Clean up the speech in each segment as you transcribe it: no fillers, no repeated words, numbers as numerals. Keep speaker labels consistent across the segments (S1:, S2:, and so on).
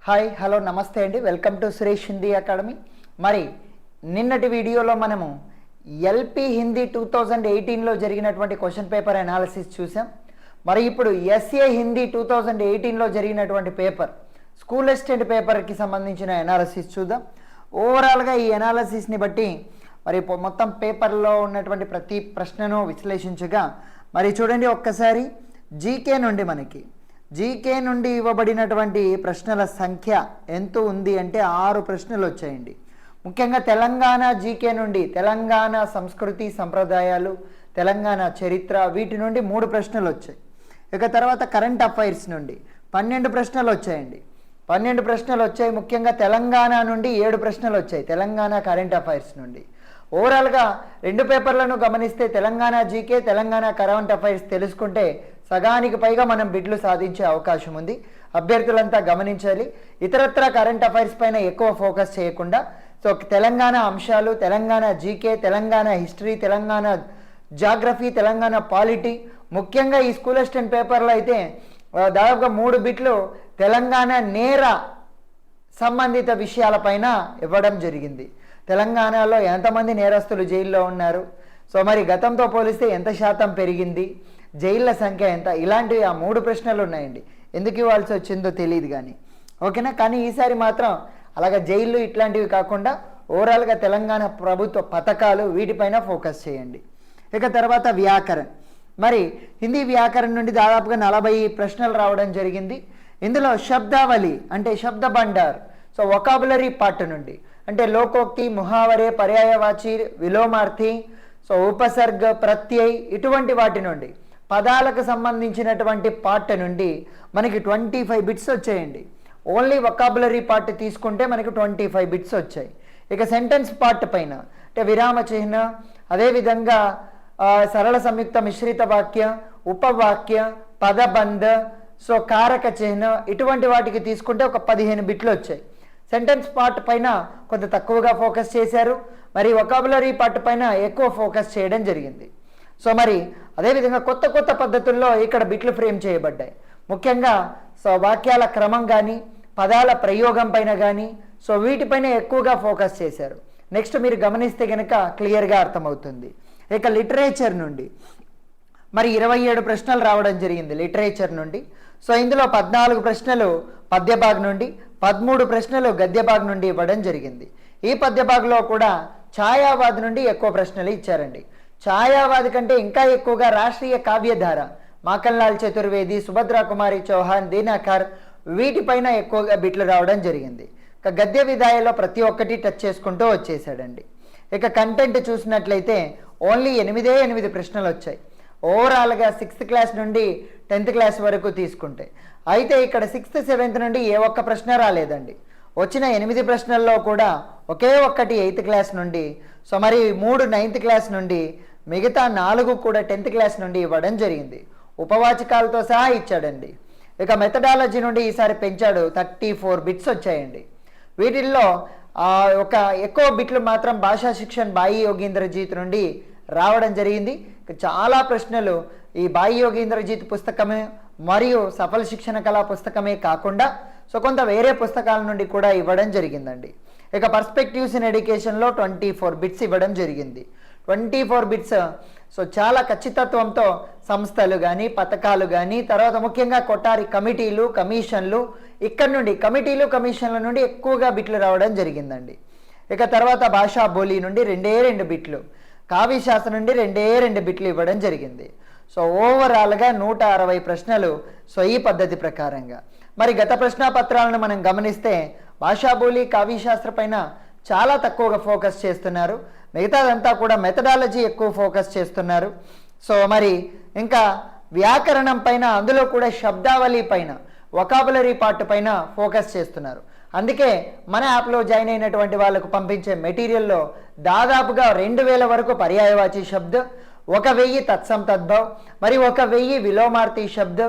S1: Hi hello నమస్తే అండి, welcome to Suresh Hindi academy. మరి నిన్నటి వీడియోలో మనము ఎల్పి హిందీ 2018లో జరిగినటువంటి క్వశ్చన్ పేపర్ అనాలిసిస్ చూసాం. మరి ఇప్పుడు ఎస్ఏ హిందీ 2018లో జరిగినటువంటి పేపర్ స్కూల్ అసిస్టెంట్ పేపర్కి సంబంధించిన అనాలిసిస్ చూద్దాం. ఓవరాల్గా ఈ అనాలిసిస్ని బట్టి మరి మొత్తం పేపర్లో ఉన్నటువంటి ప్రతి ప్రశ్నను విశ్లేషించగా మరి చూడండి ఒక్కసారి జీకే నుండి ఇవ్వబడినటువంటి ప్రశ్నల సంఖ్య ఎంత ఉంది అంటే 6 ప్రశ్నలు వచ్చాయండి. ముఖ్యంగా తెలంగాణ జీకే నుండి తెలంగాణ సంస్కృతి సంప్రదాయాలు, తెలంగాణ చరిత్ర, వీటి నుండి 3 ప్రశ్నలు వచ్చాయి. ఇక తర్వాత కరెంట్ అఫైర్స్ నుండి 12 ప్రశ్నలు వచ్చాయండి. 12 ప్రశ్నలు వచ్చాయి. ముఖ్యంగా తెలంగాణ నుండి 7 ప్రశ్నలు వచ్చాయి, తెలంగాణ కరెంట్ అఫైర్స్ నుండి. ఓవరాల్గా 2 పేపర్లను గమనిస్తే Telangana GK, Telangana current affairs తెలుసుకుంటే సగానికి పైగా మనం బిడ్లు సాధించే అవకాశం ఉంది. అభ్యర్థులంతా గమనించాలి. ఇతరత్ర కరెంట్ అఫైర్స్ పైన ఎక్కువ ఫోకస్ చేయకుండా తెలంగాణ అంశాలు, Telangana GK, Telangana history, Telangana geography, Telangana polity, ముఖ్యంగా ఈ స్కూల్ అసిస్టెంట్ పేపర్లో అయితే దాదాపుగా 3 బిట్లు తెలంగాణ నేర సంబంధిత విషయాలపైన ఇవ్వడం జరిగింది. తెలంగాణలో ఎంతమంది నేరస్తులు జైల్లో ఉన్నారు, మరి గతంతో పోలిస్తే ఎంత శాతం పెరిగింది, జైళ్ళ సంఖ్య ఎంత, ఇలాంటివి ఆ 3 ప్రశ్నలు ఉన్నాయండి. ఎందుకు ఇవ్వాల్సి వచ్చిందో తెలియదు కానీ ఓకేనా. కానీ ఈసారి మాత్రం అలాగే జైళ్ళు ఇట్లాంటివి కాకుండా ఓవరాల్గా తెలంగాణ ప్రభుత్వ పథకాలు వీటిపైన ఫోకస్ చేయండి. ఇక తర్వాత వ్యాకరణ్, మరి హిందీ వ్యాకరణ్ నుండి దాదాపుగా 40 ప్రశ్నలు రావడం జరిగింది. ఇందులో శబ్దావళి అంటే శబ్ద భండార్, వొకాబులరీ పార్ట్ నుండి అంటే లోకోక్తి, ముహావరే, పర్యాయవాచి, విలోమార్థి, ఉపసర్గ, ప్రత్యయ్, ఇటువంటి వాటి నుండి పదాలకు సంబంధించినటువంటి పార్ట్ నుండి మనకి 25 బిట్స్ వచ్చాయండి. ఓన్లీ వొకాబులరీ పార్ట్ తీసుకుంటే మనకి 25 బిట్స్ వచ్చాయి. ఇక సెంటెన్స్ పార్ట్ పైన అంటే విరామ చిహ్న, అదేవిధంగా సరళ సంయుక్త మిశ్రిత వాక్య, ఉపవాక్య, పదబంధ, కారక చిహ్న, ఇటువంటి వాటికి తీసుకుంటే ఒక 15 బిట్లు వచ్చాయి. సెంటెన్స్ పార్ట్ పైన కొంత తక్కువగా ఫోకస్ చేశారు, మరి వొకాబులరీ పార్ట్ పైన ఎక్కువ ఫోకస్ చేయడం జరిగింది. మరి అదేవిధంగా కొత్త కొత్త పద్ధతుల్లో ఇక్కడ బిట్లు ఫ్రేమ్ చేయబడ్డాయి. ముఖ్యంగా వాక్యాల క్రమం కానీ, పదాల ప్రయోగం పైన కానీ వీటిపైన ఎక్కువగా ఫోకస్ చేశారు. నెక్స్ట్ మీరు గమనిస్తే కనుక క్లియర్గా అర్థమవుతుంది. ఇక లిటరేచర్ నుండి మరి 27 ప్రశ్నలు రావడం జరిగింది లిటరేచర్ నుండి. ఇందులో 14 ప్రశ్నలు పద్యభాగ్ నుండి, 13 ప్రశ్నలు గద్యభాగ్ నుండి ఇవ్వడం జరిగింది. ఈ పద్యభాగ్లో కూడా ఛాయావాద్ నుండి ఎక్కువ ప్రశ్నలు ఇచ్చారండి. ఛాయావాద్ కంటే ఇంకా ఎక్కువగా రాష్ట్రీయ కావ్యధార, మాకన్లాల్ చతుర్వేది, సుభద్రా కుమారి చౌహాన్, దీనాకర్, వీటిపైన ఎక్కువగా బిట్లు రావడం జరిగింది. ఇక గద్య విధాయలో ప్రతి ఒక్కటి టచ్ చేసుకుంటూ వచ్చేసాడండి. ఇక కంటెంట్ చూసినట్లయితే ఓన్లీ 8 ప్రశ్నలు వచ్చాయి. ఓవరాల్గా 6th క్లాస్ నుండి 10th క్లాస్ వరకు తీసుకుంటే, అయితే ఇక్కడ 6th 7th నుండి ఏ ఒక్క ప్రశ్న రాలేదండి. వచ్చిన 8 ప్రశ్నల్లో కూడా ఒకే ఒక్కటి 8th క్లాస్ నుండి, మరి 3 9th క్లాస్ నుండి, మిగతా 4 కూడా 10th క్లాస్ నుండి ఇవ్వడం జరిగింది. ఉపవాచకాలతో సహా ఇచ్చాడండి. ఇక మెథడాలజీ నుండి ఈసారి పెంచాడు, 34 బిట్స్ వచ్చాయండి. వీటిల్లో ఒక ఎక్కువ బిట్లు మాత్రం భాషా శిక్షణ్ బాయి యోగీంద్రజీత్ నుండి రావడం జరిగింది. చాలా ప్రశ్నలు ఈ బాయి యోగీంద్రజీత్ పుస్తకమే మరియు సఫల శిక్షణ కళా పుస్తకమే కాకుండా కొంత వేరే పుస్తకాల నుండి కూడా ఇవ్వడం జరిగిందండి. ఇక పర్స్పెక్టివ్స్ ఇన్ ఎడ్యుకేషన్లో 24 బిట్స్ ఇవ్వడం జరిగింది. 24 బిట్స్ చాలా ఖచ్చితత్వంతో సంస్థలు కానీ, పథకాలు కానీ, తర్వాత ముఖ్యంగా కొట్టారి కమిటీలు, కమిషన్లు, ఇక్కడ నుండి కమిటీలు, కమిషన్ల నుండి ఎక్కువగా బిట్లు రావడం జరిగిందండి. ఇక తర్వాత భాషా బోలీ నుండి 2 బిట్లు, కావ్యశాస్త్రం నుండి 2 బిట్లు ఇవ్వడం జరిగింది. ఓవరాల్గా 160 ప్రశ్నలు ఈ పద్ధతి ప్రకారంగా. మరి గత ప్రశ్నాపత్రాలను మనం గమనిస్తే భాషాబోలి, కావ్యశాస్త్ర పైన చాలా తక్కువగా ఫోకస్ చేస్తున్నారు. మిగతాదంతా కూడా మెథడాలజీ ఎక్కువ ఫోకస్ చేస్తున్నారు. మరి ఇంకా వ్యాకరణం పైన, అందులో కూడా శబ్దావళి పైన, వొకాబులరీ పార్ట్ పైన ఫోకస్ చేస్తున్నారు. అందుకే మన యాప్లో జాయిన్ అయినటువంటి వాళ్ళకు పంపించే మెటీరియల్లో దాదాపుగా 2000 వరకు పర్యాయవాచి శబ్ద, 1000 తత్సం తద్భవ్, మరి 1000 విలోమార్థి శబ్ద.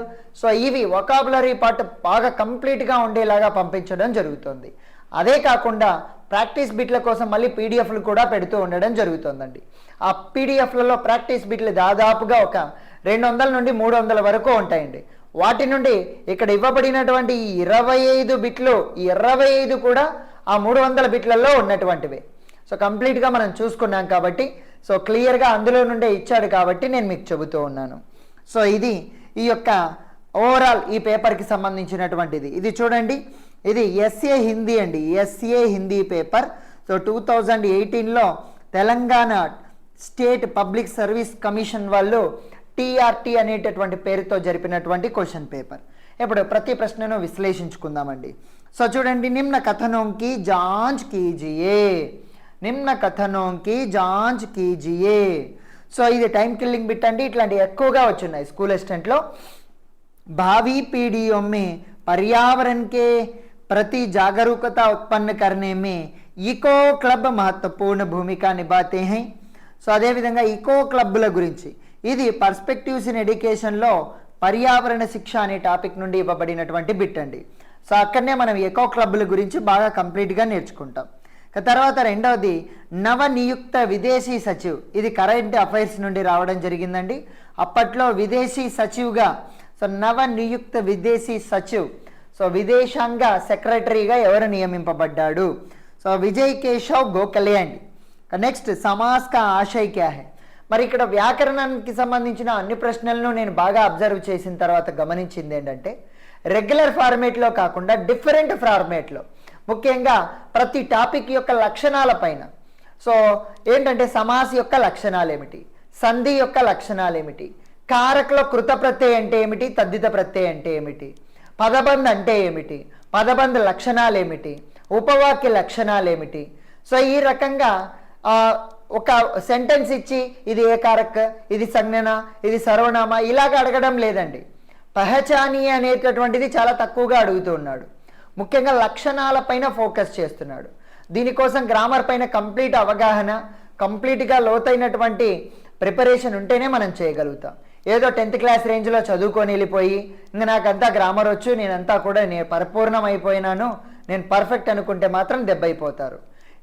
S1: ఇవి వొకాబులరీ పార్ట్ బాగా కంప్లీట్గా ఉండేలాగా పంపించడం జరుగుతుంది. అదే కాకుండా ప్రాక్టీస్ బిట్ల కోసం మళ్ళీ పీడిఎఫ్లు కూడా పెడుతూ ఉండడం జరుగుతుందండి. ఆ పీడిఎఫ్లలో ప్రాక్టీస్ బిట్లు దాదాపుగా ఒక 200 నుండి 300 వరకు ఉంటాయండి. వాటి నుండి ఇక్కడ ఇవ్వబడినటువంటి ఈ 25 బిట్లు, ఈ 25 కూడా ఆ 300 బిట్లలో ఉన్నటువంటివే. సో కంప్లీట్గా మనం చూసుకున్నాం కాబట్టి, సో క్లియర్గా అందులో నుండే ఇచ్చాడు కాబట్టి నేను మీకు చెబుతూ ఉన్నాను. సో ఇది ఈ యొక్క ఓవరాల్ ఈ పేపర్కి సంబంధించినటువంటిది. ఇది చూడండి, ఇది ఎస్ఏ హిందీ అండి, ఎస్ఏ హిందీ పేపర్. సో 2018లో Telangana state public service commission వాళ్ళు టీఆర్టీ అనేటటువంటి పేరుతో జరిపినటువంటి క్వశ్చన్ పేపర్. ఇప్పుడు ప్రతి ప్రశ్నను విశ్లేషించుకుందామండి. సో చూడండి, నిమ్న కథనోంకి జాంచ్ కీజియే, నిమ్న కథనోంకి జాంచ్ కీజియే. సో ఇది టైం కిల్లింగ్ బిట్ అండి, ఇట్లాంటివి ఎక్కువగా వచ్చున్నాయి స్కూల్ అసిస్టెంట్లో. भावी पीढ़ियों में पर्यावरण के प्रति जागरूकता उत्पन्न करने में इको क्लब महत्वपूर्ण भूमिका निभाते हैं. సో అదేవిధంగా ఇకో క్లబ్ల గురించి, ఇది పర్స్పెక్టివ్స్ ఇన్ ఎడ్యుకేషన్లో పర్యావరణ శిక్ష అనే టాపిక్ నుండి ఇవ్వబడినటువంటి బిట్ అండి. సో అక్కడనే మనం ఎకో క్లబ్ల గురించి బాగా కంప్లీట్గా నేర్చుకుంటాం. తర్వాత రెండవది నవనియుక్త విదేశీ సచివ్, ఇది కరెంట్ అఫైర్స్ నుండి రావడం జరిగిందండి. అప్పట్లో విదేశీ సచివ్గా, సో నవనియుక్త విదేశీ సచివ్, సో విదేశాంగ సెక్రటరీగా ఎవరు నియమింపబడ్డాడు? సో విజయ్ కేశవ్ గోఖలే అండి. నెక్స్ట్ సమాస్ కా ఆశయ్ క్యా హై. మరి ఇక్కడ వ్యాకరణానికి సంబంధించిన అన్ని ప్రశ్నలను నేను బాగా అబ్జర్వ్ చేసిన తర్వాత గమనించింది ఏంటంటే, రెగ్యులర్ ఫార్మేట్లో కాకుండా డిఫరెంట్ ఫార్మేట్లో, ముఖ్యంగా ప్రతి టాపిక్ యొక్క లక్షణాల పైన. సో ఏంటంటే సమాస్ యొక్క లక్షణాలు ఏమిటి, సంధి యొక్క లక్షణాలు ఏమిటి, కారకుల కృత ప్రత్యయ అంటే ఏమిటి, తద్దిత ప్రత్యయ అంటే ఏమిటి, పదబంధ్ అంటే ఏమిటి, పదబంధ లక్షణాలు ఏమిటి, ఉపవాక్య లక్షణాలు ఏమిటి. సో ఈ రకంగా ఒక సెంటెన్స్ ఇచ్చి ఇది ఏ కారక్, ఇది సంజ్ఞన, ఇది సర్వనామ ఇలాగ అడగడం లేదండి. పహచాని అనేటటువంటిది చాలా తక్కువగా అడుగుతూ ఉన్నాడు. ముఖ్యంగా లక్షణాల పైన ఫోకస్ చేస్తున్నాడు. దీనికోసం గ్రామర్ పైన కంప్లీట్ అవగాహన, కంప్లీట్గా లోతైనటువంటి ప్రిపరేషన్ ఉంటేనే మనం చేయగలుగుతాం. ఏదో 10th క్లాస్ రేంజ్లో చదువుకొని వెళ్ళిపోయి ఇంకా నాకంతా గ్రామర్ వచ్చు, నేనంతా కూడా నేను పరిపూర్ణం అయిపోయినాను, నేను పర్ఫెక్ట్ అనుకుంటే మాత్రం దెబ్బైపోతారు.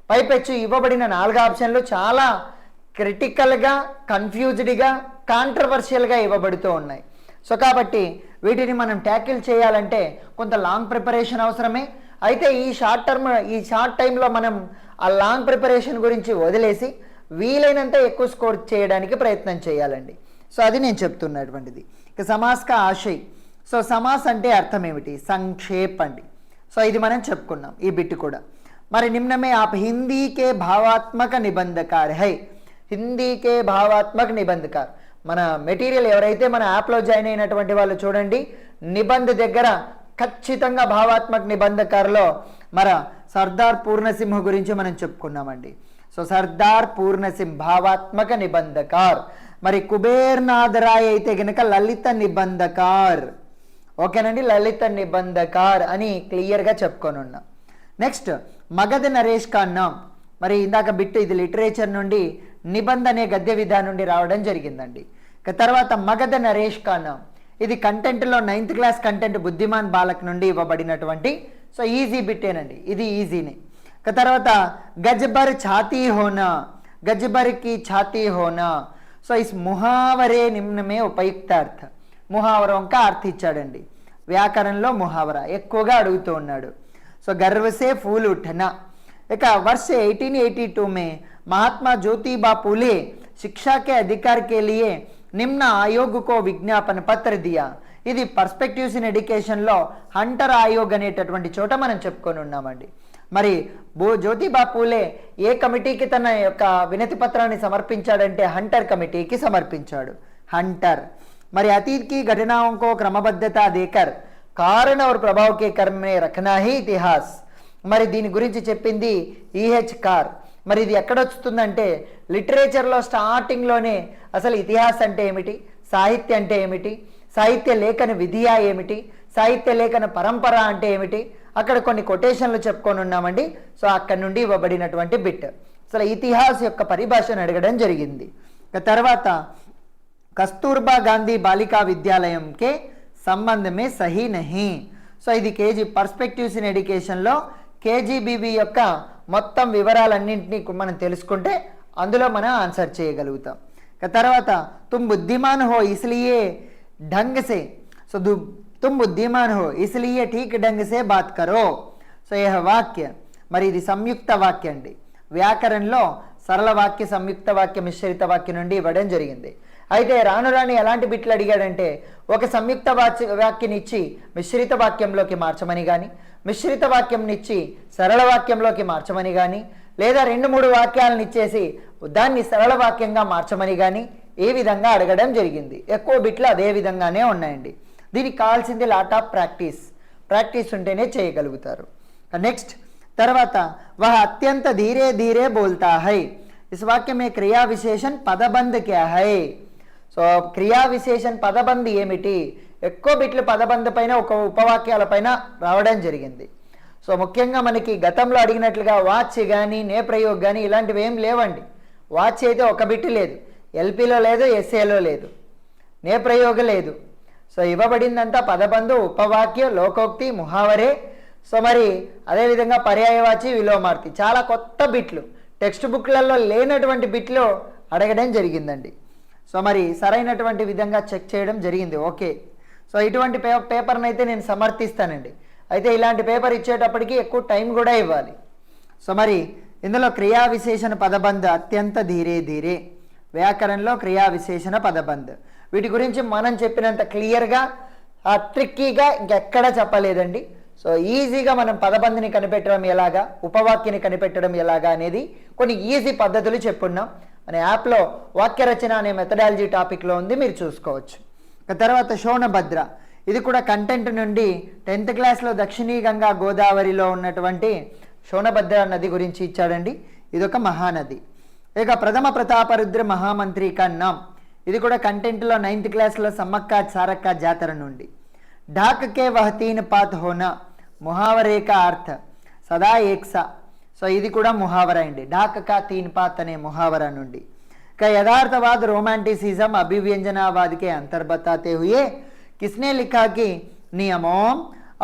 S1: పైపెచ్చు ఇవ్వబడిన 4 ఆప్షన్లు చాలా క్రిటికల్గా, కన్ఫ్యూజ్డ్గా, కాంట్రవర్షియల్గా ఇవ్వబడుతూ ఉన్నాయి. సో కాబట్టి వీటిని మనం ట్యాకిల్ చేయాలంటే కొంత లాంగ్ ప్రిపరేషన్ అవసరమే. అయితే ఈ షార్ట్ టైంలో మనం ఆ లాంగ్ ప్రిపరేషన్ గురించి వదిలేసి వీలైనంత ఎక్కువ స్కోర్ చేయడానికి ప్రయత్నం చేయాలండి. సో అది నేను చెప్తున్నటువంటిది. ఇక సమాస్ కా ఆశయ్. సో సమాస్ అంటే అర్థం ఏమిటి, సంక్షేప్ అండి. సో ఇది మనం చెప్పుకున్నాం ఈ బిట్ కూడా. మరి నిమ్నమే ఆప్ హిందీకే భావాత్మక నిబంధకార్ హై, హిందీకే భావాత్మక నిబంధకార్. మన మెటీరియల్ ఎవరైతే మన యాప్లో జాయిన్ అయినటువంటి వాళ్ళు చూడండి, నిబంధ దగ్గర ఖచ్చితంగా భావాత్మక నిబంధకారులో మన సర్దార్ పూర్ణసింహ గురించి మనం చెప్పుకున్నామండి. సో సర్దార్ పూర్ణసింహ్ భావాత్మక నిబంధకార్. మరి కుబేర్నాథ్ రాయ్ అయితే గనక లలిత నిబంధకార్. ఓకేనండి, లలిత నిబంధకార్ అని క్లియర్గా చెప్పుకొని ఉన్నాం. నెక్స్ట్ మగధ నరేష్ ఖన్నా. మరి ఇందాక బిట్టు ఇది లిటరేచర్ నుండి, నిబంధ అనే గద్య విధానం నుండి రావడం జరిగిందండి. తర్వాత మగధ నరేష్ ఖన్నా, ఇది కంటెంట్లో 9th క్లాస్ కంటెంట్ బుద్ధిమాన్ బాలక్ నుండి ఇవ్వబడినటువంటి సో ఈజీ బిట్టేనండి, ఇది ఈజీనే. తర్వాత గజ్బర్ ఛాతీ హోనా, గజ్బర్ కి ఛాతీ హోనా. సో ఇస్ ముహావరే నిమ్నమే ఉపయుక్తార్థ, ముహావరం కా అర్థ ఇచ్చాడండి. వ్యాకరణంలో ముహావరా ఎక్కువగా అడుగుతూ ఉన్నాడు. సో గర్వసే ఫూల్ ఉఠనా. ఇక वर्ष 1882 में महात्मा ज्योतिबा फूले शिक्षा के अधिकार के लिए निम्न आयोग को विज्ञापन पत्र दिया. ఇది పర్స్పెక్టివ్స్ ఇన్ ఎడ్యుకేషన్లో హంటర్ ఆయోగ్ అనేటటువంటి చోట మనం చెప్పుకొని ఉన్నామండి. మరి జ్యోతిబా పూలే ఏ కమిటీకి తన యొక్క వినతి పత్రాన్ని సమర్పించాడంటే హంటర్ కమిటీకి సమర్పించాడు. హంటర్ మరి అతీత్ కి ఘటనాओं को क्रमबद्धता देकर कारण और प्रभाव के क्रम में रखना ही इतिहास. మరి దీని గురించి చెప్పింది ఈహెచ్ కార్. మరి ఇది ఎక్కడ వస్తుందంటే లిటరేచర్లో స్టార్టింగ్లోనే అసలు ఇతిహాస్ అంటే ఏమిటి, సాహిత్య అంటే ఏమిటి, సాహిత్య లేఖన విధియా ఏమిటి, సాహిత్య లేఖన పరంపర అంటే ఏమిటి, అక్కడ కొన్ని కొటేషన్లు చెప్పుకొని ఉన్నామండి. సో అక్కడ నుండి ఇవ్వబడినటువంటి బిట్ అసలు ఇతిహాస్ యొక్క పరిభాషను అడగడం జరిగింది. తర్వాత కస్తూర్బా గాంధీ బాలికా విద్యాలయంకే సంబంధమే సహీ నహీ. సో ఇది కేజీ పర్స్పెక్టివ్స్ ఇన్ ఎడ్యుకేషన్లో కేజీబీబీ యొక్క మొత్తం వివరాలన్నింటినీ మనం తెలుసుకుంటే అందులో మనం ఆన్సర్ చేయగలుగుతాం. తర్వాత తుమ్ బుద్ధిమాన్ హో ఇస్లియే ఢంగ్ సే. సో तुम बुद्धिमान हो इसलिए ठीक ढंग से बात करो. సో यह వాక్య మరి ఇది సంయుక్త వాక్య అండి. వ్యాకరణంలో సరళ వాక్య, సంయుక్త వాక్య, మిశ్రిత వాక్యం నుండి ఇవ్వడం జరిగింది. అయితే రాను రాని ఎలాంటి బిట్లు అడిగాడంటే ఒక సంయుక్త వాక్యనిచ్చి మిశ్రిత వాక్యంలోకి మార్చమని కానీ, మిశ్రిత వాక్యంనిచ్చి సరళ వాక్యంలోకి మార్చమని కానీ, లేదా 2-3 వాక్యాలను ఇచ్చేసి దాన్ని సరళ వాక్యంగా మార్చమని కానీ ఏ విధంగా అడగడం జరిగింది. ఎక్కువ బిట్లు అదే విధంగానే ఉన్నాయండి. దీనికి కావాల్సింది లాట్ ఆఫ్ ప్రాక్టీస్ ఉంటేనే చేయగలుగుతారు. నెక్స్ట్ తర్వాత వహ అత్యంత ధీరే ధీరే బోల్తా హై. ఇస్ వాక్య మే క్రియా విశేషణ పదబంధ్ క్యా హై. సో క్రియా విశేషణ పదబంధ్ ఏమిటి? ఎక్కువ బిట్లు పదబంధ పైన, ఒక ఉపవాక్యాల పైన రావడం జరిగింది. సో ముఖ్యంగా మనకి గతంలో అడిగినట్లుగా వాచ్ కానీ, నే ప్రయోగ్ కానీ ఇలాంటివి ఏం లేవండి. వాచ్ అయితే ఒక బిట్ లేదు, ఎల్పీలో లేదు, ఎస్ఏలో లేదు, నే ప్రయోగ లేదు. సో ఇవ్వబడిందంతా పదబంధు, ఉపవాక్య, లోకోక్తి, ముహావరే. సో మరి అదేవిధంగా పర్యాయవాచి, విలోమార్థి. చాలా కొత్త బిట్లు, టెక్స్ట్ బుక్లలో లేనటువంటి బిట్లు అడగడం జరిగిందండి. సో మరి సరైనటువంటి విధంగా చెక్ చేయడం జరిగింది. ఓకే, సో ఇటువంటి పేపర్ని అయితే నేను సమర్థిస్తానండి. అయితే ఇలాంటి పేపర్ ఇచ్చేటప్పటికి ఎక్కువ టైం కూడా ఇవ్వాలి. సో మరి ఇందులో క్రియా విశేషణ పదబంధ అత్యంత ధీరే ధీరే, వ్యాకరణంలో క్రియా విశేషణ పదబంధ, వీటి గురించి మనం చెప్పినంత క్లియర్గా, ట్రిక్కీగా ఇంకెక్కడా చెప్పలేదండి. సో ఈజీగా మనం పదబంధిని కనిపెట్టడం ఎలాగా, ఉపవాక్యని కనిపెట్టడం ఎలాగా అనేది కొన్ని ఈజీ పద్ధతులు చెప్పున్నాం. మన యాప్లో వాక్య రచన అనే మెథడాలజీ టాపిక్లో ఉంది, మీరు చూసుకోవచ్చు. తర్వాత శోణభద్ర, ఇది కూడా కంటెంట్ నుండి 10th క్లాస్లో దక్షిణీ గంగా గోదావరిలో ఉన్నటువంటి శోణభద్ర నది గురించి ఇచ్చాడండి. ఇదొక మహానది. ఇక ప్రథమ ప్రతాపరుద్ర మహామంత్రి కన్నాం, ఇది కూడా కంటెంట్లో 9th క్లాస్లో సమ్మక్క సారక్క జాతర నుండి. ढाक के वह 3 पात होना, मुहावरे का अर्थ सदा एक सा. సో ఇది కూడా ముహావరా అండి. ఢాక్ కా 3 पात అనే ముహావరా నుండి. का यथार्थवाद रोमांटिसिज्म अभिव्यंजनावाद के अंतर बताते हुए किसने लिखा कि नियमों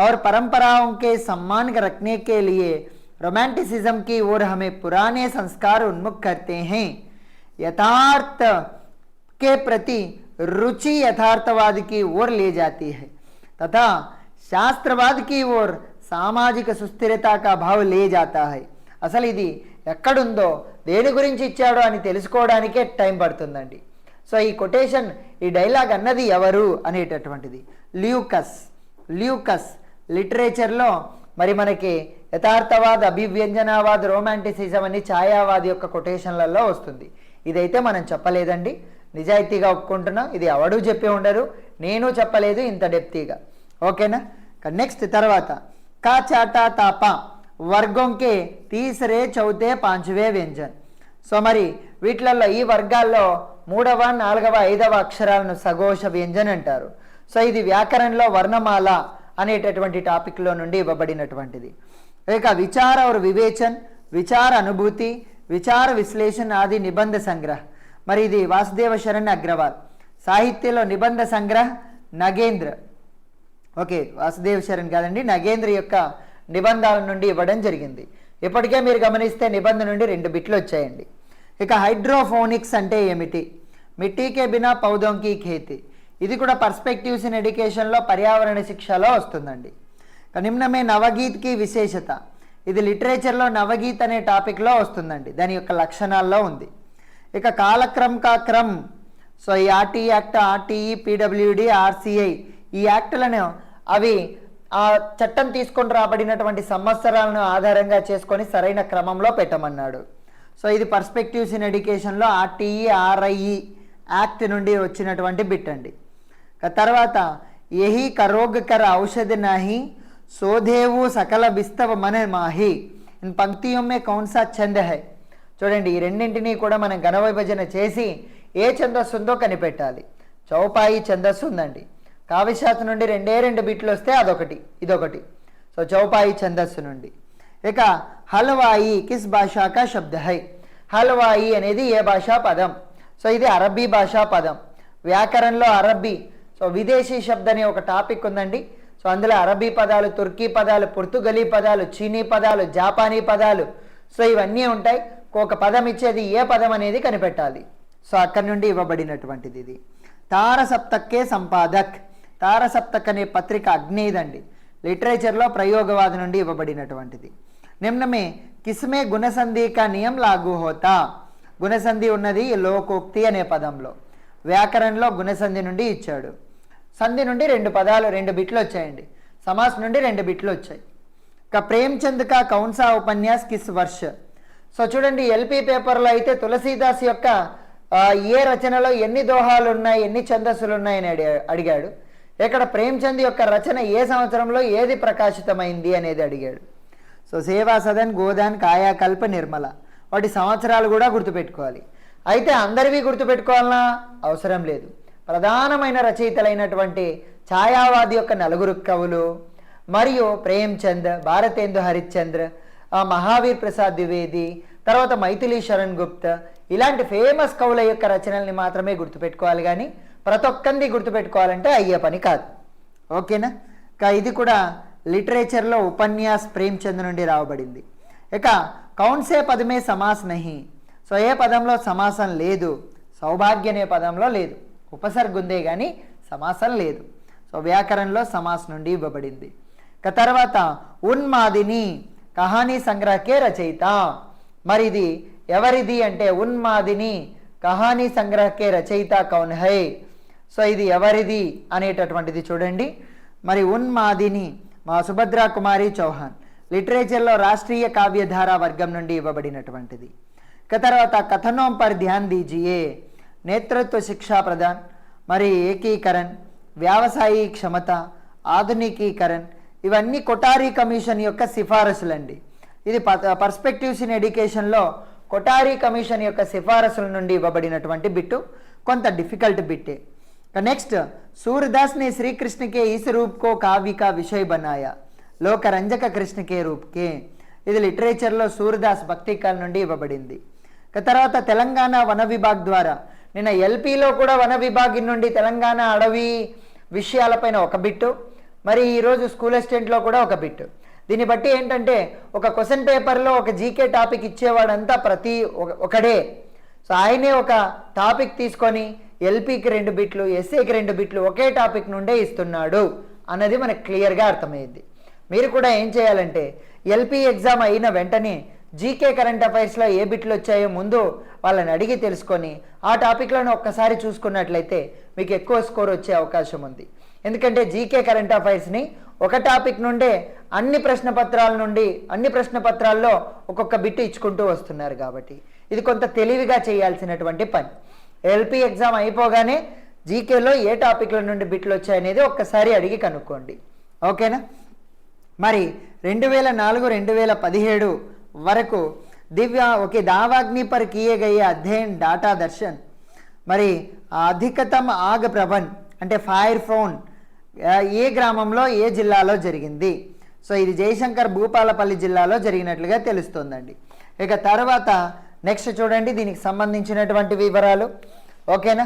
S1: और परंपराओं के सम्मान रखने के लिए रोमांटिसिज्म की ओर हमें पुराने संस्कार उन्मुख करते हैं. यथार्थ के प्रति रुचि यथार्थवाद की ओर ले जाती है तथा शास्त्रवाद की ओर सामाजिक सुस्थिरता का भाव ले जाता है. అసలు ఇది ఎక్కడుందో, దేని గురించి ఇచ్చాడో అని తెలుసుకోవడానికే టైం పడుతుందండి. సో ఈ కొటేషన్, ఈ డైలాగ్ అన్నది ఎవరు అనేటటువంటిది ల్యూకస్ లిటరేచర్లో మరి మనకి యథార్థవాద్, అభివ్యంజనావాద్, రొమాంటిసిజం అని ఛాయావాది యొక్క కొటేషన్లలో వస్తుంది. ఇదైతే మనం చెప్పలేదండి, నిజాయితీగా ఒప్పుకుంటున్నా. ఇది ఎవడూ చెప్పి ఉండరు, నేను చెప్పలేదు ఇంత డెప్తీగా. ఓకేనా? నెక్స్ట్ తర్వాత కా చాటా తాపా వర్గంకే తీసరే చౌతే 5వే వ్యంజన్. సో మరి వీటిలలో ఈ వర్గాల్లో 3వ, 4వ, 5వ అక్షరాలను సఘోష వ్యంజన్ అంటారు. సో ఇది వ్యాకరణంలో వర్ణమాల అనేటటువంటి టాపిక్లో నుండి ఇవ్వబడినటువంటిది. ఇక విచార और వివేచన్, విచార అనుభూతి, విచార విశ్లేషణ ఆది నిబంధ సంగ్రహ. మరి ఇది వాసుదేవ శరణ్ అగ్రవాల్. సాహిత్యంలో నిబంధ సంగ్రహ నగేంద్ర. ఓకే, వాసుదేవ్ శరణ్ కాదండి, నగేంద్ర యొక్క నిబంధాల నుండి ఇవ్వడం జరిగింది. ఇప్పటికే మీరు గమనిస్తే నిబంధన నుండి 2 బిట్లు వచ్చాయండి. ఇక హైడ్రోఫోనిక్స్ అంటే ఏమిటి? మిట్టీకే బినా పౌదోంకి ఖేతి. ఇది కూడా పర్స్పెక్టివ్స్ ఇన్ ఎడ్యుకేషన్లో పర్యావరణ శిక్షలో వస్తుందండి. నిమ్నమే నవగీత్కి విశేషత, ఇది లిటరేచర్లో నవగీత్ అనే టాపిక్లో వస్తుందండి, దాని యొక్క లక్షణాల్లో ఉంది. ఇక కాలక్రమ్ కా క్రమ్. సో ఈ RT act, RTE, PWD, RCI ఈ యాక్టులను అవి ఆ చట్టం తీసుకొని రాబడినటువంటి సంవత్సరాలను ఆధారంగా చేసుకొని సరైన క్రమంలో పెట్టమన్నాడు. సో ఇది పర్స్పెక్టివ్స్ ఇన్ ఎడ్యుకేషన్లో ఆర్టీఈ, ఆర్ఐఈ యాక్ట్ నుండి వచ్చినటువంటి బిట్ అండి. తర్వాత యహీ కరోగ్ కర ఔషధ నాహి సోధేవు సకల బిస్తవ మన మాహి. ఇన్ పంక్తియోం మే కౌన్సా ఛంద హై. చూడండి, ఈ రెండింటినీ కూడా మనం ఘన విభజన చేసి ఏ ఛందస్సు ఉందో కనిపెట్టాలి. చౌపాయి ఛందస్సు ఉందండి. కావ్యశాస్త్రం నుండి 2 బిట్లు వస్తే అదొకటి, ఇదొకటి. సో చౌపాయి ఛందస్సు నుండి. ఇక హల్వాయి కిస్ భాషా కా శబ్ద హై. హల్వాయి అనేది ఏ భాషా పదం? సో ఇది అరబ్బీ భాషా పదం. వ్యాకరణంలో అరబ్బీ, సో విదేశీ శబ్ద అనే ఒక టాపిక్ ఉందండి. సో అందులో అరబ్బీ పదాలు, తుర్కీ పదాలు, పుర్తుగలీ పదాలు, చీనీ పదాలు, జాపానీ పదాలు, సో ఇవన్నీ ఉంటాయి. ఒక పదం ఇచ్చేది ఏ పదం అనేది కనిపెట్టాలి. సో అక్కడి నుండి ఇవ్వబడినటువంటిది ఇది. తార సప్తక్కే సంపాదక్. తారసప్తక్ అనే పత్రిక అగ్నేయదండి, లిటరేచర్లో ప్రయోగవాది నుండి ఇవ్వబడినటువంటిది. నిమ్నమే కిస్మే గుణసంధి కా నియం లాగు హోతా, గుణసంధి ఉన్నది లోకోక్తి అనే పదంలో, వ్యాకరణలో గుణసంధి నుండి ఇచ్చాడు. సంధి నుండి 2 పదాలు 2 బిట్లు వచ్చాయండి, సమాస్ నుండి 2 బిట్లు వచ్చాయి. ఇక ప్రేమ్చంద్ కా కౌన్సా ఉపన్యాస్ కిస్ వర్ష. సో చూడండి, ఎల్పి పేపర్లో అయితే తులసీదాస్ యొక్క ఏ రచనలో ఎన్ని దోహాలు ఉన్నాయి, ఎన్ని ఛందస్సులు ఉన్నాయని అడిగాడు. ఇక్కడ ప్రేమ్చంద్ యొక్క రచన ఏ సంవత్సరంలో ఏది ప్రకాశితమైంది అనేది అడిగాడు. సో సేవా సదన్, గోదాన్, కాయాకల్ప, నిర్మల, వాటి సంవత్సరాలు కూడా గుర్తుపెట్టుకోవాలి. అయితే అందరివి గుర్తుపెట్టుకోవాలన్నా అవసరం లేదు. ప్రధానమైన రచయితలైనటువంటి ఛాయావాది యొక్క 4 కవులు మరియు ప్రేమ్చంద్, భారతేందు హరిశ్చంద్ర, మహావీర్ ప్రసాద్ ద్వివేది, తర్వాత మైథిలి శరణ్ గుప్త, ఇలాంటి ఫేమస్ కవుల యొక్క రచనల్ని మాత్రమే గుర్తుపెట్టుకోవాలి, కానీ ప్రతి ఒక్కంది గుర్తుపెట్టుకోవాలంటే అయ్యే పని కాదు. ఓకేనా? ఇది కూడా లిటరేచర్లో ఉపన్యాస్ ప్రేమ్చంద్ నుండి రావబడింది. ఇక కౌన్సే పదమే సమాస్ నహి. సో ఏ పదంలో సమాసం లేదు? సౌభాగ్య అనే పదంలో లేదు, ఉపసర్గ ఉందే కానీ సమాసం లేదు. సో వ్యాకరణలో సమాస్ నుండి ఇవ్వబడింది. ఇక తర్వాత ఉన్మాదిని కహానీ సంగ్రహకే రచయిత. మరి ఇది ఎవరిది అంటే ఉన్మాదిని కహానీ సంగ్రహకే రచయిత కౌన్ హై. సో ఇది ఎవరిది అనేటటువంటిది చూడండి. మరి ఉన్మాదిని మా సుభద్రా కుమారి చౌహాన్, లిటరేచర్లో రాష్ట్రీయ కావ్యధార వర్గం నుండి ఇవ్వబడినటువంటిది. ఇక తర్వాత కథనోం పర్ ధ్యాన్ దీజియే, నేతృత్వ శిక్షా ప్రదాన్, మరి ఏకీకరణ్, వ్యావసాయీ క్షమత, ఆధునికీకరణ్, ఇవన్నీ కొఠారీ కమిషన్ యొక్క సిఫారసులండి. ఇది పర్స్పెక్టివ్స్ ఇన్ ఎడ్యుకేషన్లో కొఠారీ కమిషన్ యొక్క సిఫారసుల నుండి ఇవ్వబడినటువంటి బిట్టు, కొంత డిఫికల్ట్ బిట్టే. నెక్స్ట్, सूरदास ने श्री कृष्ण के इस रूप को काव्य का विषय बनाया, लोकरंजक कृष्ण के रूप के. ఇది లిటరేచర్లో సూర్దాస్ భక్తికాల నుండి ఇవ్వబడింది. తర్వాత తెలంగాణ వన విభాగ్ ద్వారా, నిన్న ఎల్పీలో కూడా వన విభాగం నుండి తెలంగాణ అడవి విషయాలపైన ఒక బిట్టు, మరి ఈరోజు స్కూల్ అసిస్టెంట్లో కూడా ఒక బిట్టు. దీన్ని బట్టి ఏంటంటే ఒక క్వశ్చన్ పేపర్లో ఒక జీకే టాపిక్ ఇచ్చేవాడంతా ప్రతి ఒకడే. సో ఆయనే ఒక టాపిక్ తీసుకొని ఎల్పీకి 2 బిట్లు, ఎస్ఏకి 2 బిట్లు ఒకే టాపిక్ నుండే ఇస్తున్నాడు అన్నది మనకు క్లియర్గా అర్థమైంది. మీరు కూడా ఏం చేయాలంటే ఎల్పీ ఎగ్జామ్ అయిన వెంటనే జీకే కరెంట్ అఫైర్స్లో ఏ బిట్లు వచ్చాయో ముందు వాళ్ళని అడిగి తెలుసుకొని ఆ టాపిక్లను ఒక్కసారి చూసుకున్నట్లయితే మీకు ఎక్కువ స్కోర్ వచ్చే అవకాశం ఉంది. ఎందుకంటే జీకే కరెంట్ అఫైర్స్ని ఒక టాపిక్ నుండే అన్ని ప్రశ్న పత్రాల్లో ఒక్కొక్క బిట్టు ఇచ్చుకుంటూ వస్తున్నారు కాబట్టి ఇది కొంత తెలివిగా చేయాల్సినటువంటి పని. ఎల్పీ ఎగ్జామ్ అయిపోగానే జీకేలో ఏ టాపిక్ల నుండి బిట్లు వచ్చాయనేది ఒక్కసారి అడిగి కనుక్కోండి. ఓకేనా? మరి 2004-2017 వరకు दावाग्नि पर किए गए अध्ययन डाटा दर्शन, మరి అధికతమ ఆగ్ ప్రవన్ అంటే ఫైర్ ఫోన్ ఏ గ్రామంలో ఏ జిల్లాలో జరిగింది? సో ఇది జయశంకర్ భూపాలపల్లి జిల్లాలో జరిగినట్లుగా తెలుస్తోందండి. ఇక తర్వాత నెక్స్ట్ చూడండి దీనికి సంబంధించినటువంటి వివరాలు. ఓకేనా?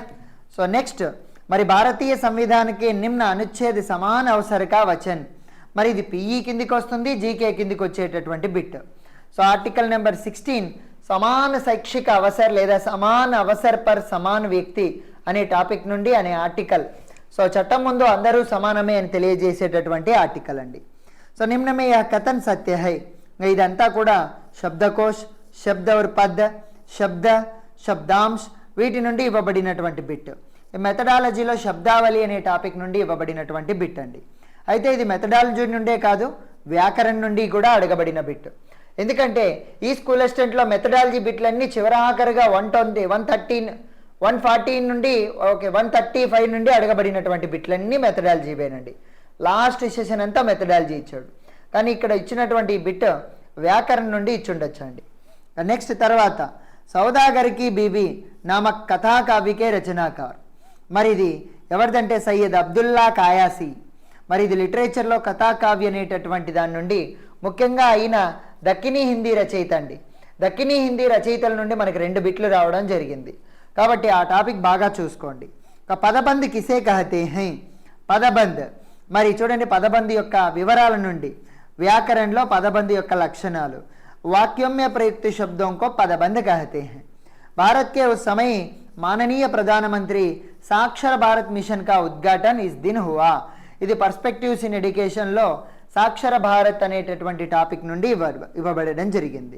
S1: సో నెక్స్ట్, మరి భారతీయ సంవిధానకి నిమ్న అనుచ్ఛేద సమాన అవసర కా వచన్, మరి ఇది పిఈ కిందికి వస్తుంది, జీకే కిందికి వచ్చేటటువంటి బిట్. సో ఆర్టికల్ నెంబర్ 16 సమాన శైక్షిక అవసర్ లేదా సమాన అవసర్ పర్ సమాన్ వ్యక్తి అనే టాపిక్ నుండి అనే ఆర్టికల్. సో చట్టం ముందు అందరూ సమానమే అని తెలియజేసేటటువంటి ఆర్టికల్ అండి. సో నిమ్నమే యహ్ కథన్ సత్య హై, ఇదంతా కూడా శబ్దకోశ్, శబ్ద और పద్, శబ్ద, శబ్దాంశ్ వీటి నుండి ఇవ్వబడినటువంటి బిట్. ఈ మెథడాలజీలో శబ్దావళి అనే టాపిక్ నుండి ఇవ్వబడినటువంటి బిట్ అండి. అయితే ఇది మెథడాలజీ నుండే కాదు వ్యాకరణ నుండి కూడా అడగబడిన బిట్. ఎందుకంటే ఈ స్కూల్ అసిస్టెంట్లో మెథడాలజీ బిట్లన్నీ చివరాఖరుగా 114 నుండి 135 నుండి అడగబడినటువంటి బిట్లన్నీ మెథడాలజీవేనండి. లాస్ట్ సెషన్ అంతా మెథడాలజీ ఇచ్చాడు, కానీ ఇక్కడ ఇచ్చినటువంటి బిట్ వ్యాకరణ నుండి ఇచ్చుండొచ్చు అండి. నెక్స్ట్ తర్వాత సౌదాగర్కి బీబీ నామక్ కథా కావ్యకే రచనాకార్, మరి ఇది ఎవరిదంటే సయ్యద్ అబ్దుల్లా కాయాసి. మరి ఇది లిటరేచర్లో కథా కావ్య అనేటటువంటి దాని నుండి ముఖ్యంగా అయిన దక్కినీ హిందీ రచయిత అండి. దక్కినీ హిందీ రచయితల నుండి మనకి 2 బిట్లు రావడం జరిగింది కాబట్టి ఆ టాపిక్ బాగా చూసుకోండి. పదబంద్ కిసే కహతే హై, పదబంద్ మరి చూడండి పదబంద్ యొక్క వివరాల నుండి వ్యాకరణలో పదబంద్ యొక్క లక్షణాలు. वाक्यों में प्रयुक्त शब्दों को पदबंध कहते हैं. भारत के उस समय माननीय प्रधानमंत्री साक्षर भारत मिशन का उद्घाटन इस दिन हुआ. ఇది పర్స్పెక్టివ్స్ ఇన్ ఎడ్యుకేషన్లో సాక్షర భారత్ అనేటటువంటి టాపిక్ నుండి ఇవ్వబడడం జరిగింది.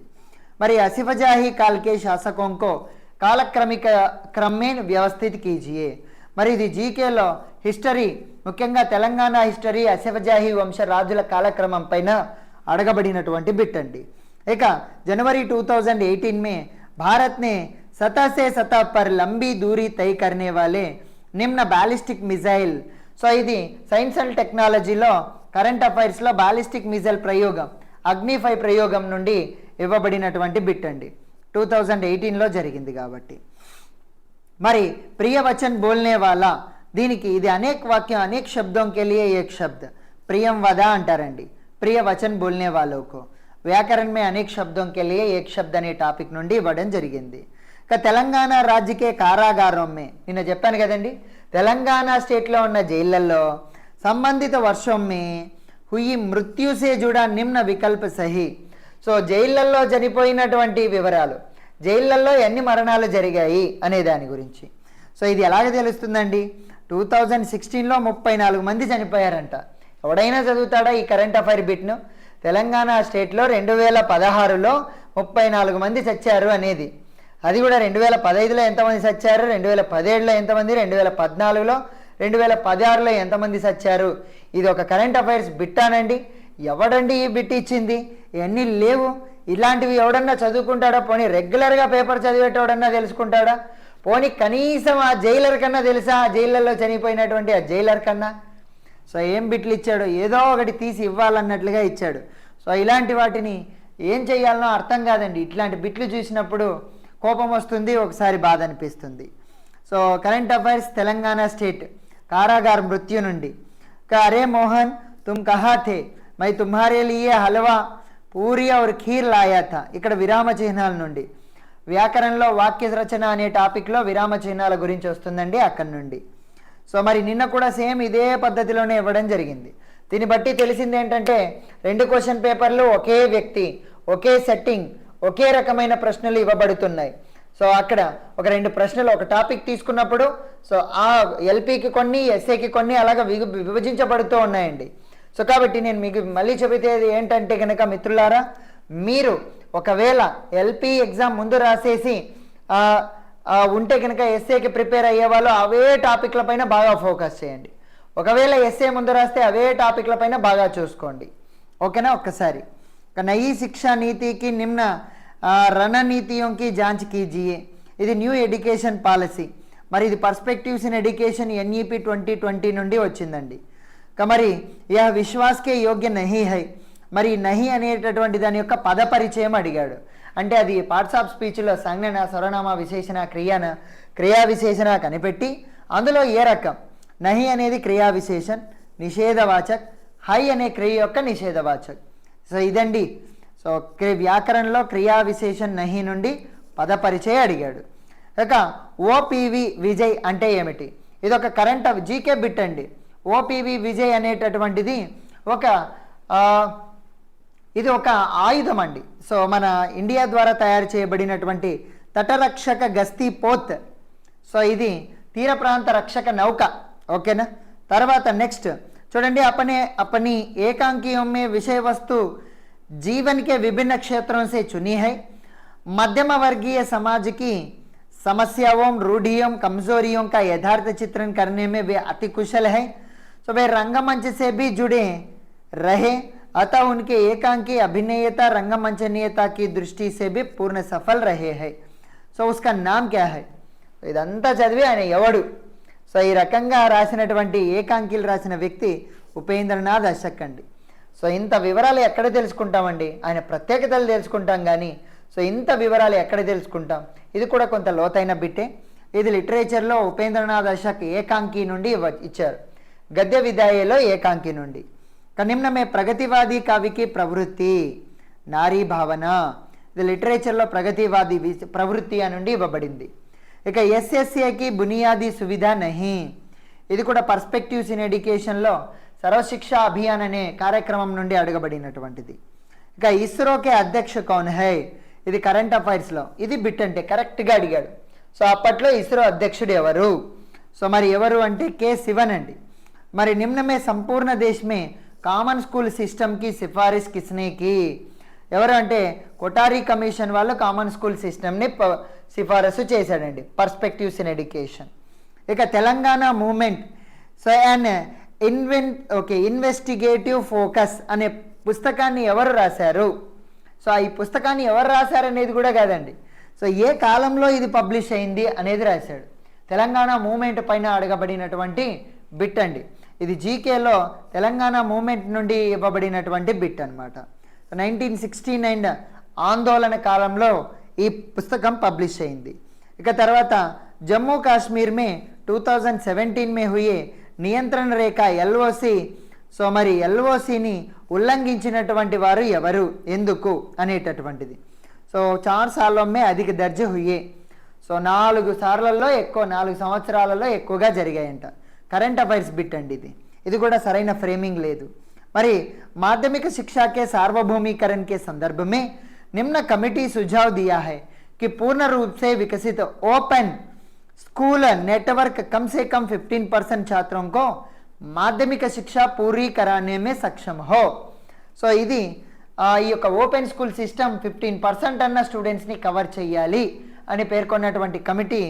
S1: మరి ఆసిఫజాహీ కాల్ కే శాసకోं को కాలక్రమిక క్రమేణ వ్యవస్థిత్ కీజియే. మరి ఇది జీకేలో హిస్టరీ, ముఖ్యంగా తెలంగాణ హిస్టరీ ఆసిఫజాహీ వంశ రాజుల కాలక్రమం పైన అడగబడినటువంటి బిట్ అండి. ఇక जनवरी 2018 में भारत ने सतह से सतह पर लंबी दूरी तय करने वाले నిమ్న బ్యాలిస్టిక్ మిజైల్. సో ఇది సైన్స్ అండ్ టెక్నాలజీలో కరెంట్ అఫైర్స్లో బ్యాలిస్టిక్ మిజైల్ ప్రయోగం, అగ్ని-5 ప్రయోగం నుండి ఇవ్వబడినటువంటి బిట్ అండి. 2018లో జరిగింది కాబట్టి. మరి ప్రియ వచన్ బోల్నే వాలా, దీనికి ఇది అనేక వాక్యం అనేక శబ్దం కే లియే ఏక్ శబ్ద ప్రియం వద అంటారండి. ప్రియ వచన్ బోల్నే వాలోకో వ్యాకరణ మే అనేక శబ్దం కే లియే ఏక్ శబ్ద అనే టాపిక్ నుండి ఇవ్వడం జరిగింది. ఇక తెలంగాణ రాజ్యకే కారాగారం మే, నిన్న చెప్పాను కదండి, తెలంగాణ స్టేట్లో ఉన్న జైళ్ళల్లో సంబంధిత వర్షం మే హుయి మృత్యుసే జుడా నిమ్న వికల్ప సహి. సో జైళ్ళల్లో చనిపోయినటువంటి వివరాలు, జైళ్ళల్లో ఎన్ని మరణాలు జరిగాయి అనే దాని గురించి. సో ఇది ఎలాగ తెలుస్తుందండి? 2016లో 34 మంది చనిపోయారంట. ఎవడైనా చదువుతాడా ఈ కరెంట్ అఫైర్ బిట్ను? తెలంగాణ స్టేట్లో 2016లో 34 మంది చచ్చారు అనేది. అది కూడా 2015లో ఎంతమంది చచ్చారు, 2017లో ఎంతమంది, 2014లో, 2016లో ఎంతమంది చచ్చారు. ఇది ఒక కరెంట్ అఫైర్స్ బిట్టానండి. ఎవడండి ఈ బిట్ ఇచ్చింది? ఇవన్నీ లేవు. ఇలాంటివి ఎవడన్నా చదువుకుంటాడా? పోనీ రెగ్యులర్గా పేపర్ చదివేటోడన్నా తెలుసుకుంటాడా? పోనీ కనీసం ఆ జైలర్ కన్నా తెలుసా? ఆ జైళ్ళల్లో చనిపోయినటువంటి ఆ జైలర్ కన్నా. సో ఏం బిట్లు ఇచ్చాడు? ఏదో ఒకటి తీసి ఇవ్వాలన్నట్లుగా ఇచ్చాడు. సో ఇలాంటి వాటిని ఏం చేయాలనో అర్థం కాదండి. ఇట్లాంటి బిట్లు చూసినప్పుడు కోపం వస్తుంది, ఒకసారి బాధ అనిపిస్తుంది. So current affairs Telangana state కారాగార్ మృత్యు నుండి. అరే మోహన్ తుమ్ కహా థే, మై తుమ్హారే లియే హల్వా పూరి ఔర్ ఖీర్ లాయా థా. ఇక్కడ విరామ చిహ్నాల నుండి. వ్యాకరణంలో వాక్య రచన అనే టాపిక్లో విరామ చిహ్నాల గురించి వస్తుందండి అక్కడి నుండి. సో మరి నిన్న కూడా సేమ్ ఇదే పద్ధతిలోనే ఇవ్వడం జరిగింది. దీన్ని బట్టి తెలిసింది ఏంటంటే 2 క్వశ్చన్ పేపర్లు ఒకే వ్యక్తి, ఒకే సెట్టింగ్, ఒకే రకమైన ప్రశ్నలు ఇవ్వబడుతున్నాయి. సో అక్కడ ఒక 2 ప్రశ్నలు ఒక టాపిక్ తీసుకున్నప్పుడు సో ఆ ఎల్పీకి కొన్ని, ఎస్ఏకి కొన్ని అలాగా విభజించబడుతూ ఉన్నాయండి. సో కాబట్టి నేను మీకు మళ్ళీ చెబితేది ఏంటంటే కనుక మిత్రులారా, మీరు ఒకవేళ ఎల్పీ ఎగ్జామ్ ముందు రాసేసి ఉంటే కనుక ఎస్ఏకి ప్రిపేర్ అయ్యే వాళ్ళు అవే టాపిక్ల పైన బాగా ఫోకస్ చేయండి. ఒకవేళ ఎస్ఏ ముందు రాస్తే అవే టాపిక్ల పైన బాగా చూసుకోండి. ఓకేనా? ఒక్కసారి నయీ శిక్షా నీతికి నిమ్న రణనీతియోంకి జాంచ్ కీజియే. ఇది న్యూ ఎడ్యుకేషన్ పాలసీ. మరి ఇది పర్స్పెక్టివ్స్ ఇన్ ఎడ్యుకేషన్ ఎన్ఈపి 2020 నుండి వచ్చిందండి. మరి యా విశ్వాస్కే యోగ్య నహీ హై. మరి నహి అనేటటువంటి దాని యొక్క పద పరిచయం అడిగాడు. అంటే అది పార్ట్స్ ఆఫ్ స్పీచ్లో సంజ్ఞన, సర్వనామ, విశేషణ, క్రియా విశేషణ కనిపెట్టి అందులో ఏ రకం. నహి అనేది క్రియా విశేషణ్ నిషేధవాచక్, హై అనే క్రియ యొక్క నిషేధవాచక్. సో ఇదండి. సో వ్యాకరణలో క్రియా విశేషణ్ నహి నుండి పద పరిచయం అడిగాడు. ఇక ఓపివి విజయ్ అంటే ఏమిటి? ఇది ఒక కరెంట్ జీకే బిట్ అండి. ఓపివి విజయ్ అనేటటువంటిది ఇది ఒక ఆయుధం అండి. సో మన ఇండియా ద్వారా తయారు చేయబడినటువంటి తటరక్షక గస్తీ పోత్. సో ఇది తీర ప్రాంత రక్షక నౌక. ఓకేనా? తర్వాత నెక్స్ట్ చూడండి, अपनी एकांकियों में विषय वस्तु जीवन के विभिन्न क्षेत्रों से चुनी है. मध्यम वर्गीय समाज की समस्याओं, रूढ़ियों, कमजोरियों का यथार्थ चित्रण करने में वे अति कुशल है. तो वे रंगमंच से भी जुड़े रहे, अतः उनके एकांकी अभिनयता रंगमंचनीयता की दृष्टि से भी पूर्ण सफल रहे हैं. సో उसका नाम क्या है? ఇదంతా చదివి ఆయన ఎవడు? సో ఈ రకంగా రాసినటువంటి ఏకాంకీలు రాసిన వ్యక్తి ఉపేంద్రనాథ్ అశక్ అండి. సో ఇంత వివరాలు ఎక్కడ తెలుసుకుంటామండి? ఆయన ప్రత్యేకతలు తెలుసుకుంటాం కానీ సో ఇంత వివరాలు ఎక్కడ తెలుసుకుంటాం? ఇది కూడా కొంత లోతైన బిట్టే. ఇది లిటరేచర్లో ఉపేంద్రనాథ్ అశక్ ఏకాంకి నుండి ఇచ్చారు, గద్య విదాయలో ఏకాంకి నుండి. నిమ్న మే ప్రగతివాदी కావ్యకి ప్రవృత్తి నారీ భావన. ఇది లిటరేచర్లో ప్రగతివాది ప్రవృత్తి అని నుండి ఇవ్వబడింది. ఇక ఎస్ఎస్ఏకి బునియాదీ సువిధ నహి. ఇది కూడా పర్స్పెక్టివ్స్ ఇన్ ఎడ్యుకేషన్లో సర్వశిక్షా అభియాన్ అనే కార్యక్రమం నుండి అడగబడినటువంటిది. ఇక ఇస్రోకే అధ్యక్ష కౌన్ హై. ఇది కరెంట్ అఫైర్స్లో ఇది బిట్ అంటే కరెక్ట్గా అడిగాడు. సో అప్పట్లో ఇస్రో అధ్యక్షుడు ఎవరు? సో మరి ఎవరు అంటే కే శివన్ అండి. మరి निम्न में संपूर्ण देश में కామన్ స్కూల్ సిస్టమ్కి సిఫారిస్ కిస్నేకి ఎవరు అంటే కొటారి కమిషన్ వాళ్ళు కామన్ స్కూల్ సిస్టమ్ని సిఫారసు చేశాడండి, పర్స్పెక్టివ్స్ ఇన్ ఎడ్యుకేషన్. ఇక Telangana movement so and investigative focus అనే పుస్తకాన్ని ఎవరు రాశారు? సో ఈ పుస్తకాన్ని ఎవరు రాశారనేది కూడా కాదండి, సో ఏ కాలంలో ఇది పబ్లిష్ అయింది అనేది రాశాడు. తెలంగాణ మూమెంట్ పైన అడగబడినటువంటి బిట్ అండి ఇది. జీకేలో తెలంగాణ మూమెంట్ నుండి ఇవ్వబడినటువంటి బిట్ అనమాట. 1969 ఆందోళన కాలంలో ఈ పుస్తకం పబ్లిష్ అయింది. ఇక తర్వాత జమ్మూ కాశ్మీర్ మే 2017 మే హుయే నియంత్రణ రేఖ ఎల్ఓసి. సో మరి ఎల్ఓసిని ఉల్లంఘించినటువంటి వారు ఎవరు, ఎందుకు అనేటటువంటిది. సో 4 సార్లు మే అధిక దర్జ హుయే. సో 4 సార్లలో ఎక్కువ, 4 సంవత్సరాలలో ఎక్కువగా జరిగాయంట. కరెంట్ అఫైర్స్ బిట్ అండి ఇది కూడా సరైన ఫ్రేమింగ్ లేదు. మరి माध्यमिक शिक्षा के सार्वभौमिकरण के संदर्भ में निम्न कमेटी सुझाव दिया है कि पूर्ण रूप से विकसित ओपन स्कूल नेटवर्क कम से कम 15% छात्रों को माध्यमिक शिक्षा पूरी कराने में सक्षम हो. సో ఇది ఈ యొక్క ఓపెన్ స్కూల్ సిస్టమ్ 15% అన్న స్టూడెంట్స్ని కవర్ చేయాలి అని పేర్కొన్నటువంటి కమిటీ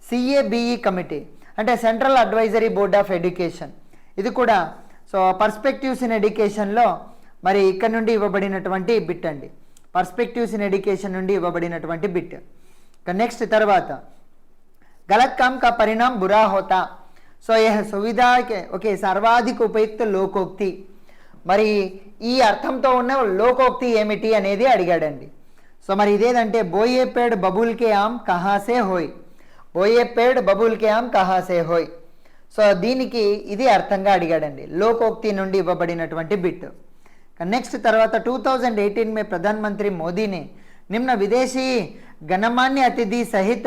S1: సిఏబిఈ కమిటీ, అంటే central advisory board of education. ఇది కూడా సో పర్స్పెక్టివ్స్ ఇన్ ఎడ్యుకేషన్లో మరి ఇక్కడ నుండి ఇవ్వబడినటువంటి బిట్ అండి, పర్స్పెక్టివ్స్ ఇన్ ఎడ్యుకేషన్ నుండి ఇవ్వబడినటువంటి బిట్. నెక్స్ట్ తర్వాత गलत काम का परिणाम बुरा होता. సో यह सुविधा के ఓకే సర్వాధిక ఉపయుక్త లోకోక్తి. మరి ఈ అర్థంతో ఉన్న లోకోక్తి ఏమిటి అనేది అడిగాడండి. సో మరి ఇదేదంటే బోయే పేడ్ బబుల్ కే ఆమ్ కహాసే హోయ్, బోయే పేడ్ బబుల్ కే ఆమ్ కహాసే హోయ్. సో దీనికి ఇది అర్థంగా అడిగాడండి, లోకోక్తి నుండి ఇవ్వబడినటువంటి బిట్. నెక్స్ట్ తర్వాత 2018 में प्रधानमंत्री मोदी ने निम्न विदेशी गणमान्य अतिथि सहित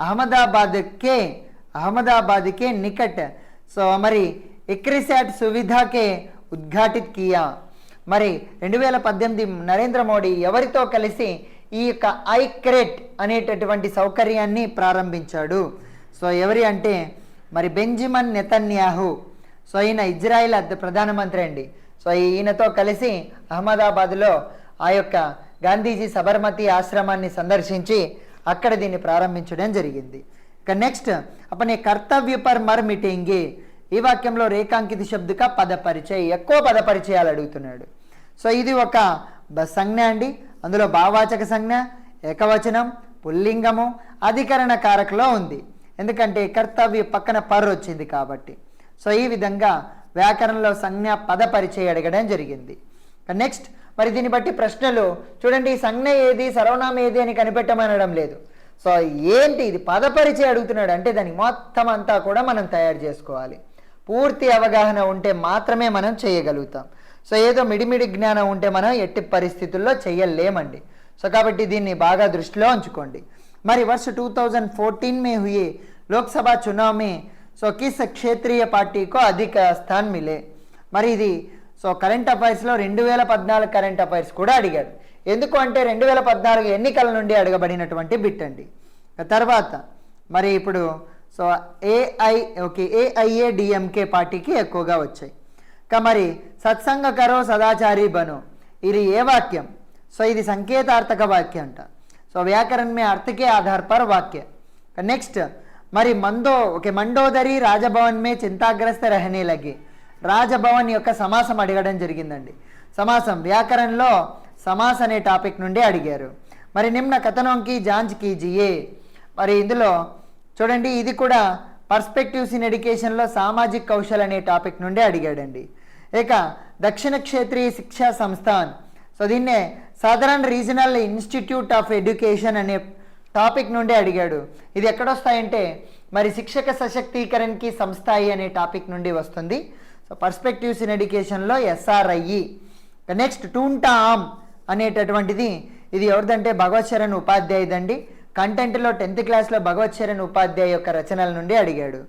S1: अहमदाबाद के निकट సో మరి ఇక్రిసాట్ సువిధా కే ఉద్ఘాటిత్ కియా. మరి 2018 నరేంద్ర మోడీ ఎవరితో కలిసి ఈ యొక్క ఐక్రెట్ అనేటటువంటి సౌకర్యాన్ని ప్రారంభించాడు? సో ఎవరి అంటే మరి బెంజమిన్ నెతన్యాహు. సో ఈయన ఇజ్రాయిల్ ప్రధానమంత్రి అండి. సో ఈయనతో కలిసి అహ్మదాబాద్లో ఆ యొక్క గాంధీజీ సబర్మతి ఆశ్రమాన్ని సందర్శించి అక్కడ దీన్ని ప్రారంభించడం జరిగింది. ఇక నెక్స్ట్ అపనే కర్తవ్య పర్ మర్ మిటేంగే. ఈ వాక్యంలో రేఖాంకిత శబ్దక పద పరిచయ, ఎక్కువ పద పరిచయాలు అడుగుతున్నాడు. సో ఇది ఒక సంజ్ఞ అండి, అందులో భావవాచక సంజ్ఞ, ఏకవచనం, పుల్లింగము, అధికరణ కారకలో ఉంది. ఎందుకంటే కర్తవ్య పక్కన పర్ వచ్చింది కాబట్టి. సో ఈ విధంగా వ్యాకరణంలో సంజ్ఞ పద పరిచయం అడగడం జరిగింది. నెక్స్ట్ మరి దీన్ని బట్టి ప్రశ్నలు చూడండి, సంజ్ఞ ఏది సర్వనామం ఏది అని కనిపెట్టమనడం లేదు. సో ఏంటి ఇది పద పరిచయం అడుగుతున్నాడు అంటే దానికి మొత్తం అంతా కూడా మనం తయారు చేసుకోవాలి. పూర్తి అవగాహన ఉంటే మాత్రమే మనం చేయగలుగుతాం. సో ఏదో మిడిమిడి జ్ఞానం ఉంటే మనం ఎట్టి పరిస్థితుల్లో చేయలేమండి. సో కాబట్టి దీన్ని బాగా దృష్టిలో ఉంచుకోండి. మరి वर्ष 2014 में हुए लोकसभा चुनाव में సో किस क्षेत्रीय पार्टी को अधिक स्थान मिले. మరి ఇది సో కరెంట్ అఫైర్స్లో 2014 కరెంట్ అఫైర్స్ కూడా అడిగాడు. ఎందుకు అంటే 2014 ఎన్నికల నుండి అడగబడినటువంటి బిట్ అండి. తర్వాత మరి ఇప్పుడు సో ఏఐఏడిఎంకే పార్టీకి ఎక్కువగా వచ్చాయి. మరి సత్సంగ కరో సదాచారి బను, ఇది ఏ వాక్యం? సో ఇది సంకేతార్థక వాక్యం అంట. సో వ్యాకరణ में अर्थ के आधार पर वाक्य. నెక్స్ట్ మరి మండోదరి రాజభవన్ మే చింతాగ్రస్త రహనే లగే. రాజభవన్ యొక్క సమాసం అడగడం జరిగిందండి. సమాసం వ్యాకరణలో సమాస్ అనే టాపిక్ నుండి అడిగారు. మరి నిమ్న కథనంకి జాంచ్ కీజియే. మరి ఇందులో చూడండి ఇది కూడా పర్స్పెక్టివ్స్ ఇన్ ఎడ్యుకేషన్లో సామాజిక కౌశల్ అనే టాపిక్ నుండి అడిగాడండి. ఇక దక్షిణ క్షేత్రీయ శిక్షా సంస్థాన్. సో దీన్నే southern regional institute of education అనే టాపిక్ నుండి అడిగాడు. ఇది ఎక్కడొస్తాయంటే మరి శిక్షక సశక్తీకరణకి సంస్థాయి అనే టాపిక్ నుండి వస్తుంది. సో పర్స్పెక్టివ్స్ ఇన్ ఎడ్యుకేషన్లో ఎస్ఆర్ఐఈ. నెక్స్ట్ టూంటా ఆమ్ అనేటటువంటిది ఇది ఎవరిదంటే భగవత్ చరణ్ ఉపాధ్యాయుదండి. కంటెంట్లో 10th క్లాస్లో భగవత్ చరణ్ ఉపాధ్యాయ యొక్క రచనల నుండి అడిగాడు.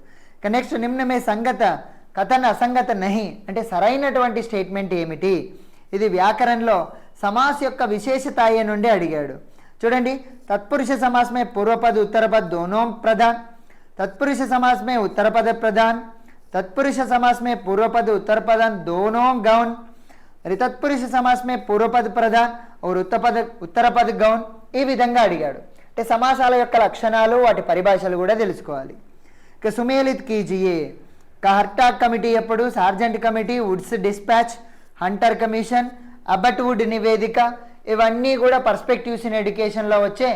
S1: నెక్స్ట్ నిమ్నమే సంగత కథన్ అసంగత నహి అంటే సరైనటువంటి స్టేట్మెంట్ ఏమిటి? ఇది వ్యాకరణలో సమాస్ యొక్క విశేషతాయ నుండి అడిగాడు. చూడండి तत्पुरुष समास में पूर्व पद उत्तर पद दोनों प्रधान, तत्पुरुष समास में उत्तर पद प्रधान, तत्पुरुष समास में पूर्व पद उत्तर पद दोनों गौण, तत्पुरुष समास में पूर्व पद प्रधान और उत्तर पद गौण. ఈ విధంగా అడిగాడు. అంటే సమాసాల యొక్క లక్షణాలు వాటి పరిభాషలు కూడా తెలుసుకోవాలి. ఇక సుమేలిత్ కీజియే హర్టాగ్ కమిటీ ఎప్పుడు, Sargent committee, Woods despatch, Hunter commission, Abbott Wood నివేదిక, ఇవన్నీ కూడా పర్స్పెక్టివ్స్ ఇన్ ఎడ్యుకేషన్లో వచ్చే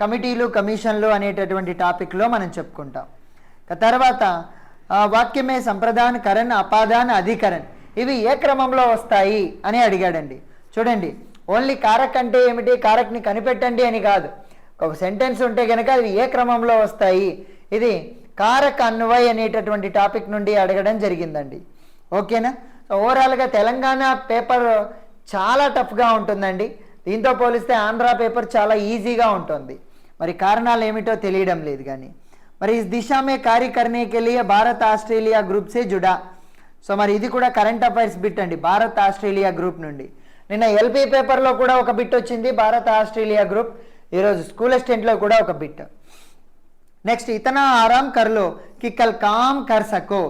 S1: కమిటీలు కమిషన్లు అనేటటువంటి టాపిక్లో మనం చెప్పుకుంటాం. తర్వాత వాక్యమే సంప్రదాన్, కరణ్, అపాదాన్, అధికరణ్, ఇవి ఏ క్రమంలో వస్తాయి అని అడిగాడండి. చూడండి, ఓన్లీ కారక్ అంటే ఏమిటి, కారక్ని కనిపెట్టండి అని కాదు. ఒక సెంటెన్స్ ఉంటే కనుక అవి ఏ క్రమంలో వస్తాయి, ఇది కారక్ అన్వయ్ అనేటటువంటి టాపిక్ నుండి అడగడం జరిగిందండి. ఓకేనా. ఓవరాల్గా తెలంగాణ పేపర్ చాలా టఫ్గా ఉంటుందండి. దీంతో పోలిస్తే ఆంధ్ర పేపర్ చాలా ఈజీగా ఉంటుంది. మరి కారణాలు ఏమిటో తెలియడం లేదు కానీ. మరి ఈ దిశా మే కార్య కర్నే కే లియే భారత్ ఆస్ట్రేలియా గ్రూప్ సే జుడా. సో మరి ఇది కూడా కరెంట్ అఫైర్స్ బిట్ అండి, భారత్ ఆస్ట్రేలియా గ్రూప్ నుండి. నిన్న ఎల్పీ పేపర్లో కూడా ఒక బిట్ వచ్చింది, భారత్ ఆస్ట్రేలియా గ్రూప్. ఈరోజు స్కూల్ అసిస్టెంట్లో కూడా ఒక బిట్. నెక్స్ట్, ఇతనా ఆరామ్ కర్లో కి కల్ కామ్ కర్ సకో.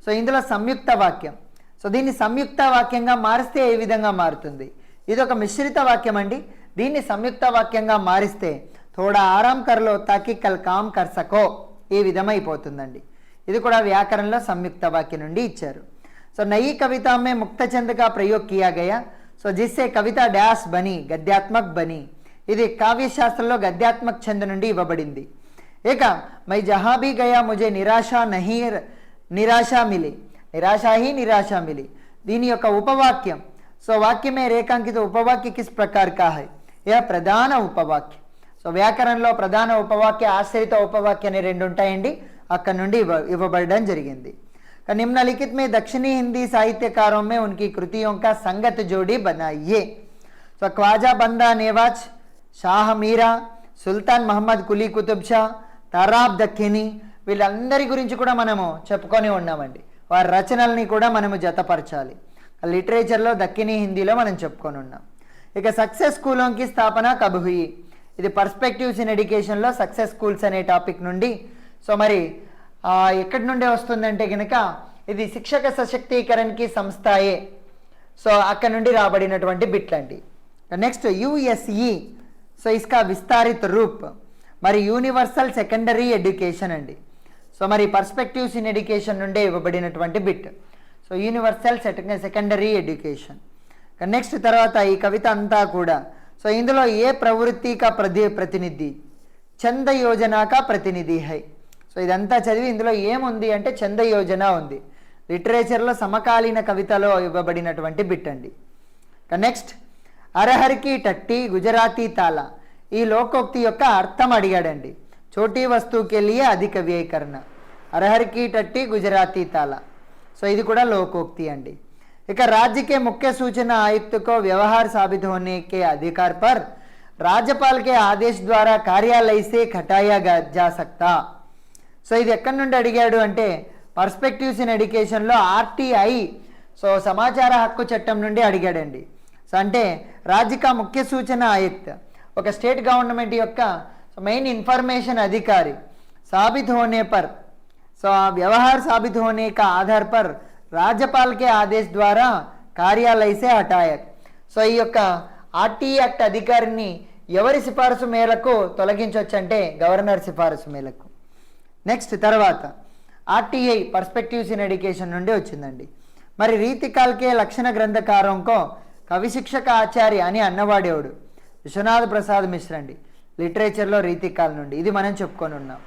S1: సో ఇందులో సంయుక్త వాక్యం. సో దీన్ని సంయుక్త వాక్యంగా మారిస్తే ఏ విధంగా మారుతుంది? ఇది ఒక మిశ్రిత వాక్యం అండి. దీన్ని సంయుక్త వాక్యంగా మారిస్తే థోడా ఆరామ్ కర్లో తాకి కల్ కామ్ కర్ సకో, ఈ విధమైపోతుందండి. ఇది కూడా వ్యాకరణంలో సంయుక్త వాక్యం నుండి ఇచ్చారు. సో నయీ కవితా మే ముక్త చంద్ కా ప్రయోగ్ కియా గయా. సో జిస్సే కవిత డాష్ బని, గద్యాత్మక్ బని. ఇది కావ్యశాస్త్రంలో గద్యాత్మక్ ఛంద్ నుండి ఇవ్వబడింది. ఇక మై జహా భీ గయా ముజే నిరాశా నహీ నిరాశా మిలి, నిరాశా హీ నిరాశా మిలి. దీని యొక్క ఉపవాక్యం. సో వాక్యమే రేఖాంకిత ఉపవాక్య కిస్ ప్రకార్ కా హై, యह ప్రధాన ఉపవాక్య. సో వ్యాకరణంలో ప్రధాన ఉపవాక్య, ఆశ్రిత ఉపవాక్య అని రెండు ఉంటాయండి. అక్కడ నుండి ఇవ్వబడడం జరిగింది. निम्नलिखित में दक्षिणी हिंदी साहित्यकारों में उनकी कृतियों का संगत जोड़ी बनाइए. సో ఖ్వాజా బందా నేవాజ్, షాహ్ మీరా, సుల్తాన్ మహమ్మద్ కులీ కుతుబ్ షా, తరాబ్ దఖ్ఖిని, వీళ్ళందరి గురించి కూడా మనము చెప్పుకొని ఉన్నామండి. వారి రచనల్ని కూడా మనము జతపరచాలి. లిటరేచర్లో దక్కినీ హిందీలో మనం చెప్పుకొని ఉన్నాం. ఇక సక్సెస్ స్కూలోంకి స్థాపన కబ్ హుయి. ఇది పర్స్పెక్టివ్స్ ఇన్ ఎడ్యుకేషన్లో సక్సెస్ స్కూల్స్ అనే టాపిక్ నుండి. సో మరి ఎక్కడి నుండే వస్తుందంటే కనుక ఇది శిక్షక సశక్తీకరణకి సంస్థయే. సో అక్కడ నుండి రాబడినటువంటి బిట్లండి. నెక్స్ట్ యుఎస్ఈ. సో ఇస్కా విస్తారిత రూప్ మరి యూనివర్సల్ సెకండరీ ఎడ్యుకేషన్ అండి. సో మరి పర్స్పెక్టివ్స్ ఇన్ ఎడ్యుకేషన్ నుండే ఇవ్వబడినటువంటి bit. So universal secondary education. Next తర్వాత ఈ కవిత అంతా కూడా సో ఇందులో ఏ ప్రవృత్తి కా ప్రతినిధి, చంద యోజన కా ప్రతినిధి హై. సో ఇదంతా చదివి ఇందులో ఏముంది అంటే చంద యోజన ఉంది. లిటరేచర్లో సమకాలీన కవితలో ఇవ్వబడినటువంటి బిట్ అండి. నెక్స్ట్, అరహర్కి టట్టి గుజరాతీ తాళ. ఈ లోకోక్తి యొక్క అర్థం అడిగాడండి. చోటీ వస్తువుకి లియే అధిక వ్యయకరణ, అరహర్కి టట్టి గుజరాతీ తాళ. సో ఇది కూడా లోకోక్తి అండి. ఇక राज्य के मुख्य सूचना आयुक्त को व्यवहार साबित होने के अधिकार पर राज्यपाल के आदेश द्वारा कार्यालय से हटाया जा सकता. సో ఇది ఎక్కడి నుండి అడిగాడు అంటే పర్స్పెక్టివ్స్ ఇన్ ఎడ్యుకేషన్లో ఆర్టీఐ, సో సమాచార హక్కు చట్టం నుండి అడిగాడండి. సో అంటే రాజ్యక ముఖ్య సూచన ఆయుక్త, ఒక స్టేట్ గవర్నమెంట్ యొక్క మెయిన్ ఇన్ఫర్మేషన్ అధికారి, సాబిత్ హోనే పర్, సో వ్యవహార్ సాబిత్ హోనే కా ఆధార్ పర్ राज्यपाल के आदेश द्वारा कार्यालय से हटाया. సో ఈ యొక్క ఆర్టీ యాక్ట్ అధికారిని ఎవరి సిఫారసు మేరకు తొలగించవచ్చు అంటే గవర్నర్ సిఫారసు మేరకు. నెక్స్ట్ తర్వాత ఆర్టీఐ పర్స్పెక్టివ్స్ ఇన్ ఎడ్యుకేషన్ నుండి వచ్చిందండి. మరి రీతికాల్కే లక్షణ గ్రంథకారంకో కవి శిక్షక ఆచార్య అని అన్నవాడేవాడు విశ్వనాథ్ ప్రసాద్ మిశ్ర అండి. లిటరేచర్లో రీతికాల్ నుండి ఇది మనం చెప్పుకొని ఉన్నాం.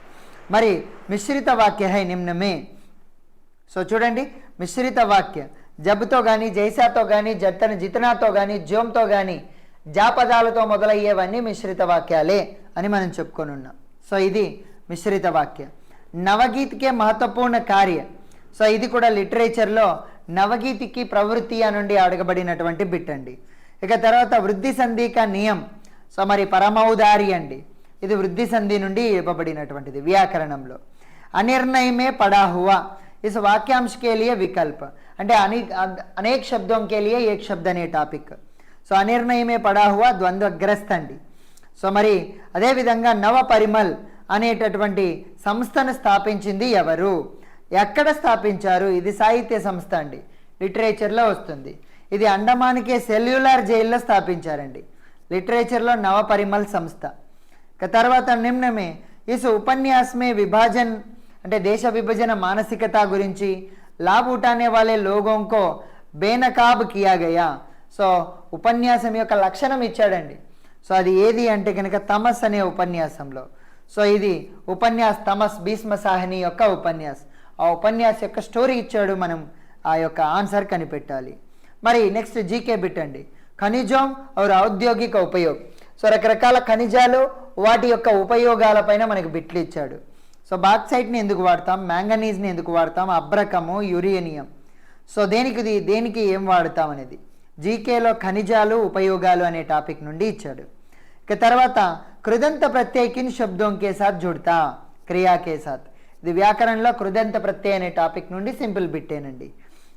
S1: మరి మిశ్రిత వాక్య హై నిమ్నమే. సో చూడండి, మిశ్రిత వాక్య జబ్తో కానీ, జైసాతో కానీ, జితనాతో కానీ, జోమ్తో కానీ, జాపదాలతో మొదలయ్యేవన్నీ మిశ్రిత వాక్యాలే అని మనం చెప్పుకొని ఉన్నాం. సో ఇది మిశ్రిత వాక్య. నవగీత్కే మహత్వపూర్ణ కార్య. సో ఇది కూడా లిటరేచర్లో నవగీతికి ప్రవృత్తి నుండి అడగబడినటువంటి బిట్ అండి. ఇక తర్వాత వృద్ధి సంధిక నియం. సో మరి పరమౌదారి అండి, ఇది వృద్ధి సంధి నుండి ఇవ్వబడినటువంటిది వ్యాకరణంలో. అనిర్ణయమే పడా హువా. इस वाक्यांश के लिए विकल्प అంటే అనేక శబ్దों के लिए एक शब्द అనే టాపిక్. సో అనిర్ణయ మే పడా హువా ద్వంద్వగ్రస్త అండి. సో మరి అదేవిధంగా నవ పరిమల్ అనేటటువంటి సంస్థను స్థాపించింది ఎవరు? ఎక్కడ స్థాపించారు? ఇది సాహిత్య సంస్థ అండి, లిటరేచర్లో వస్తుంది. ఇది అండమాన్కే సెల్యులార్ జైల్లో స్థాపించారండి, లిటరేచర్లో నవపరిమల్ సంస్థ. తర్వాత నిమ్न में इस उपन्यास में विभाजन అంటే దేశ విభజన మానసికత గురించి లాభ ఉఠానే వాలే లోగోं को బేనకాబ్ కియా గయా. సో ఉపన్యాసం యొక్క లక్షణం ఇచ్చాడండి. సో అది ఏది అంటే కనుక తమస్ అనే ఉపన్యాసంలో. సో ఇది ఉపన్యాస్ తమస్ భీష్మ సాహని యొక్క ఉపన్యాస్. ఆ ఉపన్యాస్ యొక్క స్టోరీ ఇచ్చాడు, మనం ఆ యొక్క ఆన్సర్ కనిపెట్టాలి. మరి నెక్స్ట్ జీకే బిట్ అండి, ఖనిజం और ఔద్యోగిక ఉపయోగం. సో రకరకాల ఖనిజాలు వాటి యొక్క ఉపయోగాలపైన మనకి బిట్లు ఇచ్చాడు. సో బాక్సైట్ని ఎందుకు వాడతాం, మ్యాంగనీస్ని ఎందుకు వాడతాం, అబ్రకము, యురేనియం. సో దేనికి ఏం వాడతాం అనేది జీకేలో ఖనిజాలు ఉపయోగాలు అనే టాపిక్ నుండి ఇచ్చాడు. ఇక తర్వాత కృదంత ప్రత్యయ కిన్ శబ్దోం కే సాత్ జుడతా, క్రియా కే సాత్. ఇది వ్యాకరణంలో కృదంత ప్రత్యయ అనే టాపిక్ నుండి సింపుల్ బిట్టేనండి.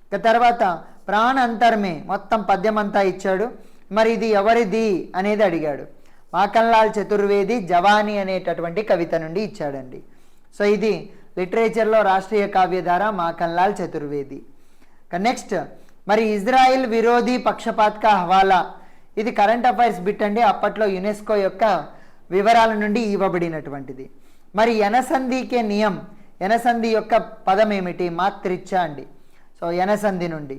S1: ఇక తర్వాత ప్రాణ అంతర్మే మొత్తం పద్యం అంతా ఇచ్చాడు. మరి ఇది ఎవరిది అనేది అడిగాడు. మాఖన్లాల్ చతుర్వేది జవానీ అనేటటువంటి కవిత నుండి ఇచ్చాడండి. సో ఇది లిటరేచర్లో రాష్ట్రీయ కావ్యధార మాఖన్లాల్ చతుర్వేది. నెక్స్ట్ మరి ఇజ్రాయిల్ విరోధీ పక్షపాత్ కా హవాలా. ఇది కరెంట్ అఫైర్స్ బిట్ అండి, అప్పట్లో యునెస్కో యొక్క వివరాల నుండి ఇవ్వబడినటువంటిది. మరి యనసంధికే నియం, యనసంధి యొక్క పదం ఏమిటి, మాత్రిచ్చ అండి. సో యనసంధి నుండి.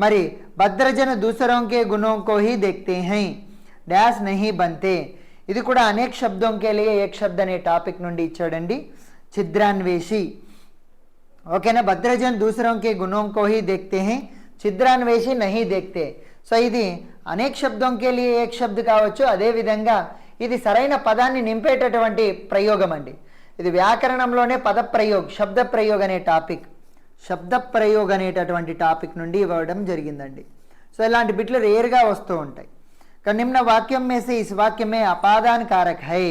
S1: మరి భద్రజన దూసరోంకే గుణోంకో హీ దేఖ్తే హై డాష్ నహీ బంతే. ఇది కూడా అనేక శబ్దోంకే లియే ఏక్ శబ్ద అనే టాపిక్ నుండి ఇచ్చాడండి, ఛిద్రాన్వేషి. ఓకేనా, భద్రజన్ దూసరోంకే గుణోంకో హీ దేఖ్తే హై ఛిద్రాన్వేషి నహీ దేఖ్తే. సో ఇది అనేక శబ్దోంకే లియే ఏక్ శబ్ద కావచ్చు, అదేవిధంగా ఇది సరైన పదాన్ని నింపేటటువంటి ప్రయోగం అండి. ఇది వ్యాకరణంలోనే పదప్రయోగ్, శబ్ద ప్రయోగ్ అనే టాపిక్, శబ్ద ప్రయోగ్ అనేటటువంటి టాపిక్ నుండి ఇవ్వడం జరిగిందండి. సో ఇలాంటి బిట్లు రేర్గా వస్తూ ఉంటాయి. నిమ్న వాక్యం में से इस वाक्य में अपादान कारक है.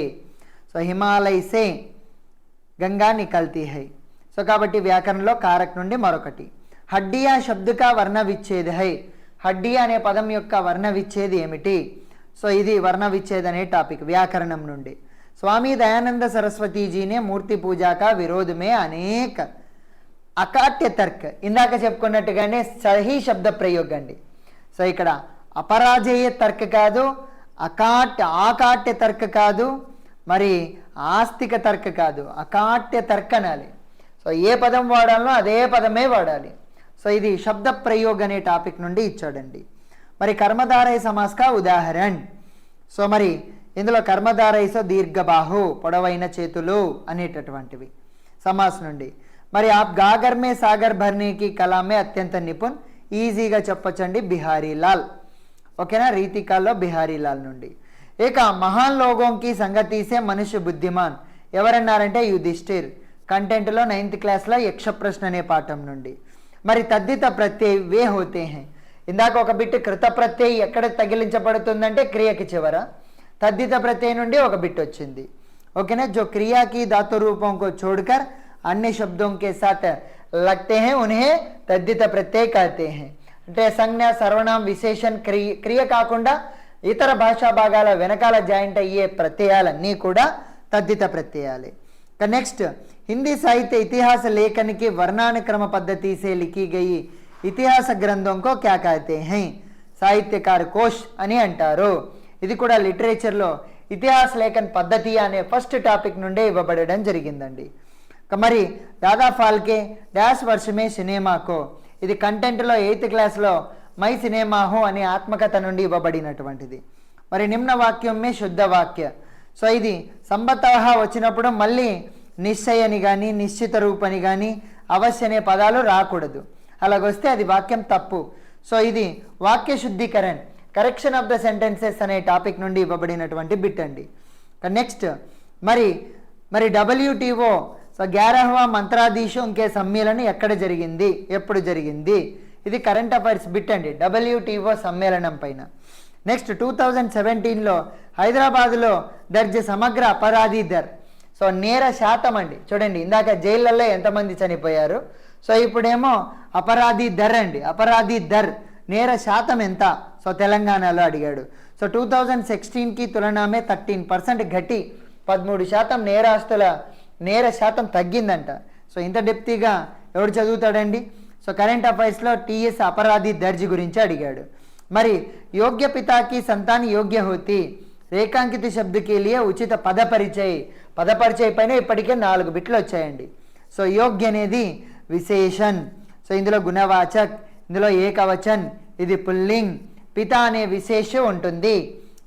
S1: సో హిమాలయ సే గంగా నికల్తీ హై. సో కాబట్టి వ్యాకరణంలో కారక్ నుండి మరొకటి. హడ్డియా శబ్దకా వర్ణ విచ్ఛేద్ హై. హడ్డియా అనే పదం యొక్క వర్ణ విచ్ఛేది ఏమిటి? సో ఇది వర్ణ విచ్ఛేద్ అనే టాపిక్ వ్యాకరణం నుండి. స్వామి దయానంద సరస్వతీజీనే మూర్తి పూజాకా విరోధ్ మే అనేక అకాట్య తర్క్. ఇందాక చెప్పుకున్నట్టుగానే సహీ శబ్ద ప్రయోగం అండి. సో ఇక్కడ అపరాజేయ తర్క్ కాదు, ఆకాట్య తర్క్ కాదు, మరి ఆస్తిక తర్క్ కాదు, అకాట్య తర్క్ అనాలి. సో ఏ పదం వాడాలో అదే పదమే వాడాలి. సో ఇది శబ్ద ప్రయోగ్ అనే టాపిక్ నుండి ఇచ్చాడండి. మరి కర్మధారయ సమాస్ కా ఉదాహరణ. సో మరి ఇందులో కర్మధారయసో దీర్ఘబాహు పొడవైన చేతులు అనేటటువంటివి సమాస్ నుండి. మరి ఆప్ గాగర్ మే సాగర్ భర్నీకి కలామే అత్యంత నిపుణ్, ఈజీగా చెప్పొచ్చండి బిహారీలాల్. ఓకేనా, రీతికాల్లో బిహారీలాల్ నుండి. ఇక మహాన్ లోగోంకి సంగతీసే మనుష్య బుద్ధిమాన్ ఎవరన్నారంటే యుధిష్ఠిర్. కంటెంట్లో 9th క్లాస్లో యక్ష ప్రశ్న అనే పాఠం నుండి. మరి తద్దిత ప్రత్యయ వే హోతే హై. ఇందాక ఒక బిట్ కృత ప్రత్యయ ఎక్కడ తగిలించబడుతుందంటే క్రియకి చివర, తద్దిత ప్రత్యయ నుండి ఒక బిట్ వచ్చింది. ఓకేనా, जो क्रिया की धातु रूपों को छोड़कर अन्य शब्दों के साथ लगते हैं उन्हें तद्दित प्रत्यय कहते हैं. అంటే సంజ్ఞ సర్వనాం విశేషణ్ క్రియ కాకుండా ఇతర భాషా భాగాల వెనకాల జాయింట్ అయ్యే ప్రత్యయాలన్నీ కూడా తద్దిత ప్రత్యయాలే. నెక్స్ట్ హిందీ సాహిత్య ఇతిహాస లేఖన్ की वर्णानुक्रम पद्धति से लिखी गई ఇతిహాస గ్రంథం को क्या कहते हैं. సాహిత్యకార కోష్ అని అంటారు. ఇది కూడా లిటరేచర్లో ఇతిహాస లేఖన్ పద్ధతి అనే ఫస్ట్ టాపిక్ నుండే ఇవ్వబడడం జరిగిందండి. మరి దాదా ఫాల్కే డాష్ వర్షమే సినిమాకో. ఇది కంటెంట్లో 8th క్లాస్లో మై సినిమా హో అనే ఆత్మకథ నుండి ఇవ్వబడినటువంటిది. మరి నిమ్న వాక్యం మే శుద్ధ వాక్య. సో ఇది సంబతః వచ్చినప్పుడు మళ్ళీ నిశ్చయ అని కానీ నిశ్చిత రూపని కానీ అవశ్య అనే పదాలు రాకూడదు. అలాగొస్తే అది వాక్యం తప్పు. సో ఇది వాక్య శుద్ధీకరణ, కరెక్షన్ ఆఫ్ ద సెంటెన్సెస్ అనే టాపిక్ నుండి ఇవ్వబడినటువంటి బిట్ అండి. నెక్స్ట్ మరి WTO సో 11వ మంత్రాధీశం ఇంకే సమ్మేళనం ఎక్కడ జరిగింది, ఎప్పుడు జరిగింది? ఇది కరెంట్ అఫైర్స్ బిట్ అండి, WTO సమ్మేళనం పైన. నెక్స్ట్ 2017లో హైదరాబాద్లో దర్జ సమగ్ర అపరాధి దర్. సో నేర శాతం అండి. చూడండి, ఇందాక జైళ్ళల్లో ఎంతమంది చనిపోయారు, సో ఇప్పుడేమో అపరాధి దర్ అండి. అపరాధి దర్ నేర శాతం ఎంత? సో తెలంగాణలో అడిగాడు. సో 2016కి తులనామే 13% ఘటి 13% నేర శాతం తగ్గిందంట. సో ఇంత డెప్తీగా ఎవరు చదువుతాడండి? సో కరెంట్ అఫైర్స్లో టీఎస్ అపరాధి దర్జ్ గురించి అడిగాడు. మరి యోగ్య పితాకి సంతాన్ యోగ్య హోతి, రేఖాంకిత శబ్దకి లియే ఉచిత పదపరిచయ పైన ఇప్పటికే 4 బిట్లు వచ్చాయండి. సో యోగ్య అనేది విశేషణ్, సో ఇందులో గుణవాచక్, ఇందులో ఏకవచన్, ఇది పుల్లింగ్, పిత అనే విశేషం ఉంటుంది.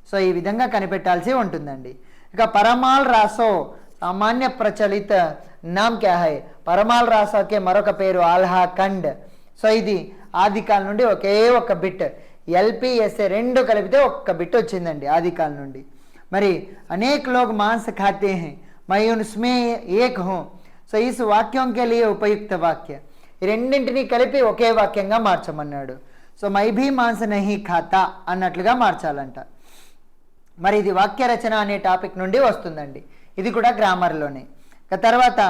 S1: సో ఈ విధంగా కనిపెట్టాల్సి ఉంటుందండి. ఇక పరమాల్ రాసో సామాన్య ప్రచలిత నామ్ క్యా హై, పరమాల్ రాసోకే మరొక పేరు ఆల్హా ఖండ్. సో ఇది ఆదికాల నుండి ఒకే ఒక బిట్, ఎల్పిఎస్ఏ 2 కలిపితే ఒక్క బిట్ వచ్చిందండి ఆదికాల నుండి. మరి అనేక్ లోగ్ మాంస ఖాతే హై మై ఉన్స్మే ఏక్ హూ, సో ఇస్ వాక్యం కే లియే ఉపయుక్త వాక్య, ఈ రెండింటినీ కలిపి ఒకే వాక్యంగా మార్చమన్నాడు. సో మై భీ మాంస నహీ ఖాతా అన్నట్లుగా మార్చాలంట. మరి ఇది వాక్య రచన అనే టాపిక్ నుండి వస్తుందండి, ఇది కూడా గ్రామర్లోనే. తర్వాత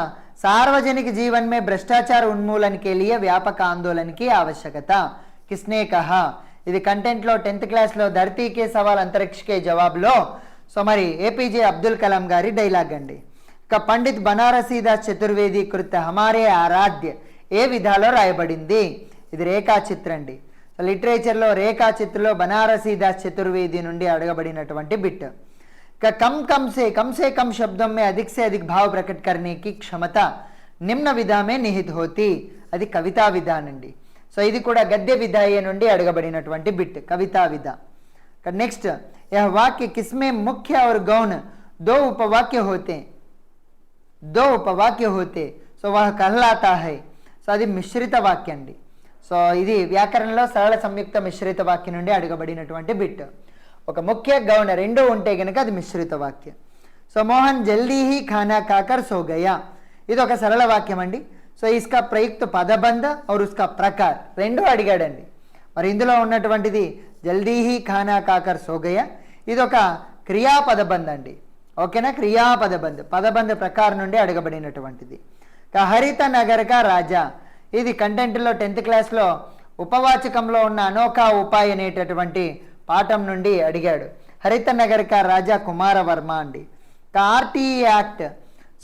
S1: సార్వజనిక జీవన్ మే భ్రష్టాచార ఉన్మూలన కే లియే వ్యాపక ఆందోళనకి ఆవశ్యకత కిస్నే కహా, ఇది కంటెంట్లో 10th క్లాస్లో ధరతీకే సవాల్ అంతరిక్షకే జవాబులో సో మరి ఏపీజే అబ్దుల్ కలాం గారి డైలాగ్ అండి. ఇక పండిత్ బనారసీదాస్ చతుర్వేది కృత హమారే ఆరాధ్య ఏ విధాలో రాయబడింది, ఇది రేఖాచిత్ర అండి. లిటరేచర్లో రేఖాచిత్రలో బనారసీదాస్ చతుర్వేది నుండి అడగబడినటువంటి బిట్. ఇక కమ్ సే కమ్ శబ్దం మే అధిక్ సే అధిక్ భావ ప్రకట్ కర్నే కి క్షమత నిమ్న విధామే నిహిత్ హోతి, అది కవితా విధాన్ అండి. సో ఇది కూడా గద్య విధాయ నుండి అడగబడినటువంటి బిట్, కవితా విధ. నెక్స్ట్ యహ వాక్య కిస్మే ముఖ్య और गौण दो उपवाक्य होते సో వహ कहलाता है, సో అది మిశ్రిత వాక్య అండి. సో ఇది వ్యాకరణంలో సరళ సంయుక్త మిశ్రిత వాక్యం నుండి అడగబడినటువంటి బిట్. ఒక ముఖ్య గౌణ 2 ఉంటే కనుక అది మిశ్రిత వాక్య. సో మోహన్ జల్దీ హీ ఖానా కాకర్ సో గయా, ఇది ఒక సరళ వాక్యం అండి. సో ఇస్కా ప్రయుక్త పదబంధ और उसका ప్రకార్ 2 అడిగాడండి. మరి ఇందులో ఉన్నటువంటిది జల్దీ హీ ఖానా కాకర్ సో గయా, ఇది ఒక క్రియాపదబంధ అండి. ఓకేనా, క్రియాపదబంధ పదబంధ ప్రకారం నుండి అడగబడినటువంటిది. హరిత నగర్ కా రాజా, ఇది కంటెంట్లో 10th క్లాస్లో ఉపవాచకంలో ఉన్న అనోఖా ఉపాయ్ అనేటటువంటి పాఠం నుండి అడిగాడు. హరిత నగర్ కా రాజా కుమార వర్మ అండి. ఆర్టీఈ యాక్ట్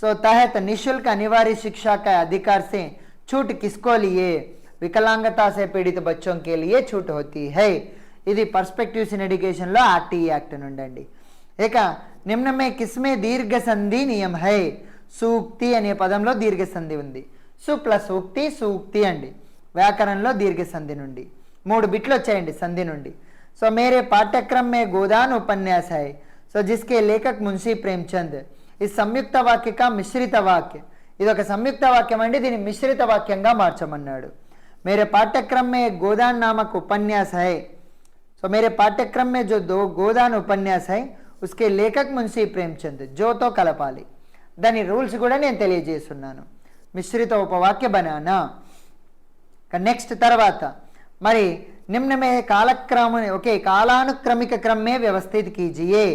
S1: సో तहत निःशुल्क अनिवार्य शिक्षा का अधिकार से छूट किसको लिए, विकलांगता से पीड़ित बच्चों के लिए छूट होती है, ఇది పర్స్పెక్టివ్స్ ఇన్ ఎడ్యుకేషన్లో ఆర్టీఈ యాక్ట్ నుండి అండి. ఇక నిమ్నమే కిస్మే దీర్ఘ సంధి నియమ హై, సూక్తి అనే పదంలో దీర్ఘ సంధి ఉంది. సు ప్లస్ ఉక్తి సూక్తి అండి, వ్యాకరణంలో దీర్ఘ సంధి నుండి 3 బిట్లు వచ్చాయండి సంధి నుండి. సో మేరే పాఠ్యక్రమ మే గోదాన్ ఉపన్యాస హై, సో జిస్కే లేఖక్ మున్షీ ప్రేమ్చంద్, ఈ సంయుక్త వాక్యక మిశ్రిత వాక్య, ఇది ఒక సంయుక్త వాక్యం అండి, దీన్ని మిశ్రిత వాక్యంగా మార్చమన్నాడు. మేరే పాఠ్యక్రమ మే గోదాన్ నామక్ ఉపన్యాస హై, సో మేరే పాఠ్యక్రమ మే జో 2 గోదాన్ ఉపన్యాస హై ఉస్కే లేఖక్ మున్షీ ప్రేమ్చంద్, జోతో కలపాలి. దాని రూల్స్ కూడా నేను తెలియజేస్తున్నాను. మిశ్రిత ఉపవాక్య బనానా. నెక్స్ట్ తర్వాత మరి నిమ్న మే కాలక్రమ కాలానుక్రమిక క్రమే వ్యవస్థిత్ కీజియే,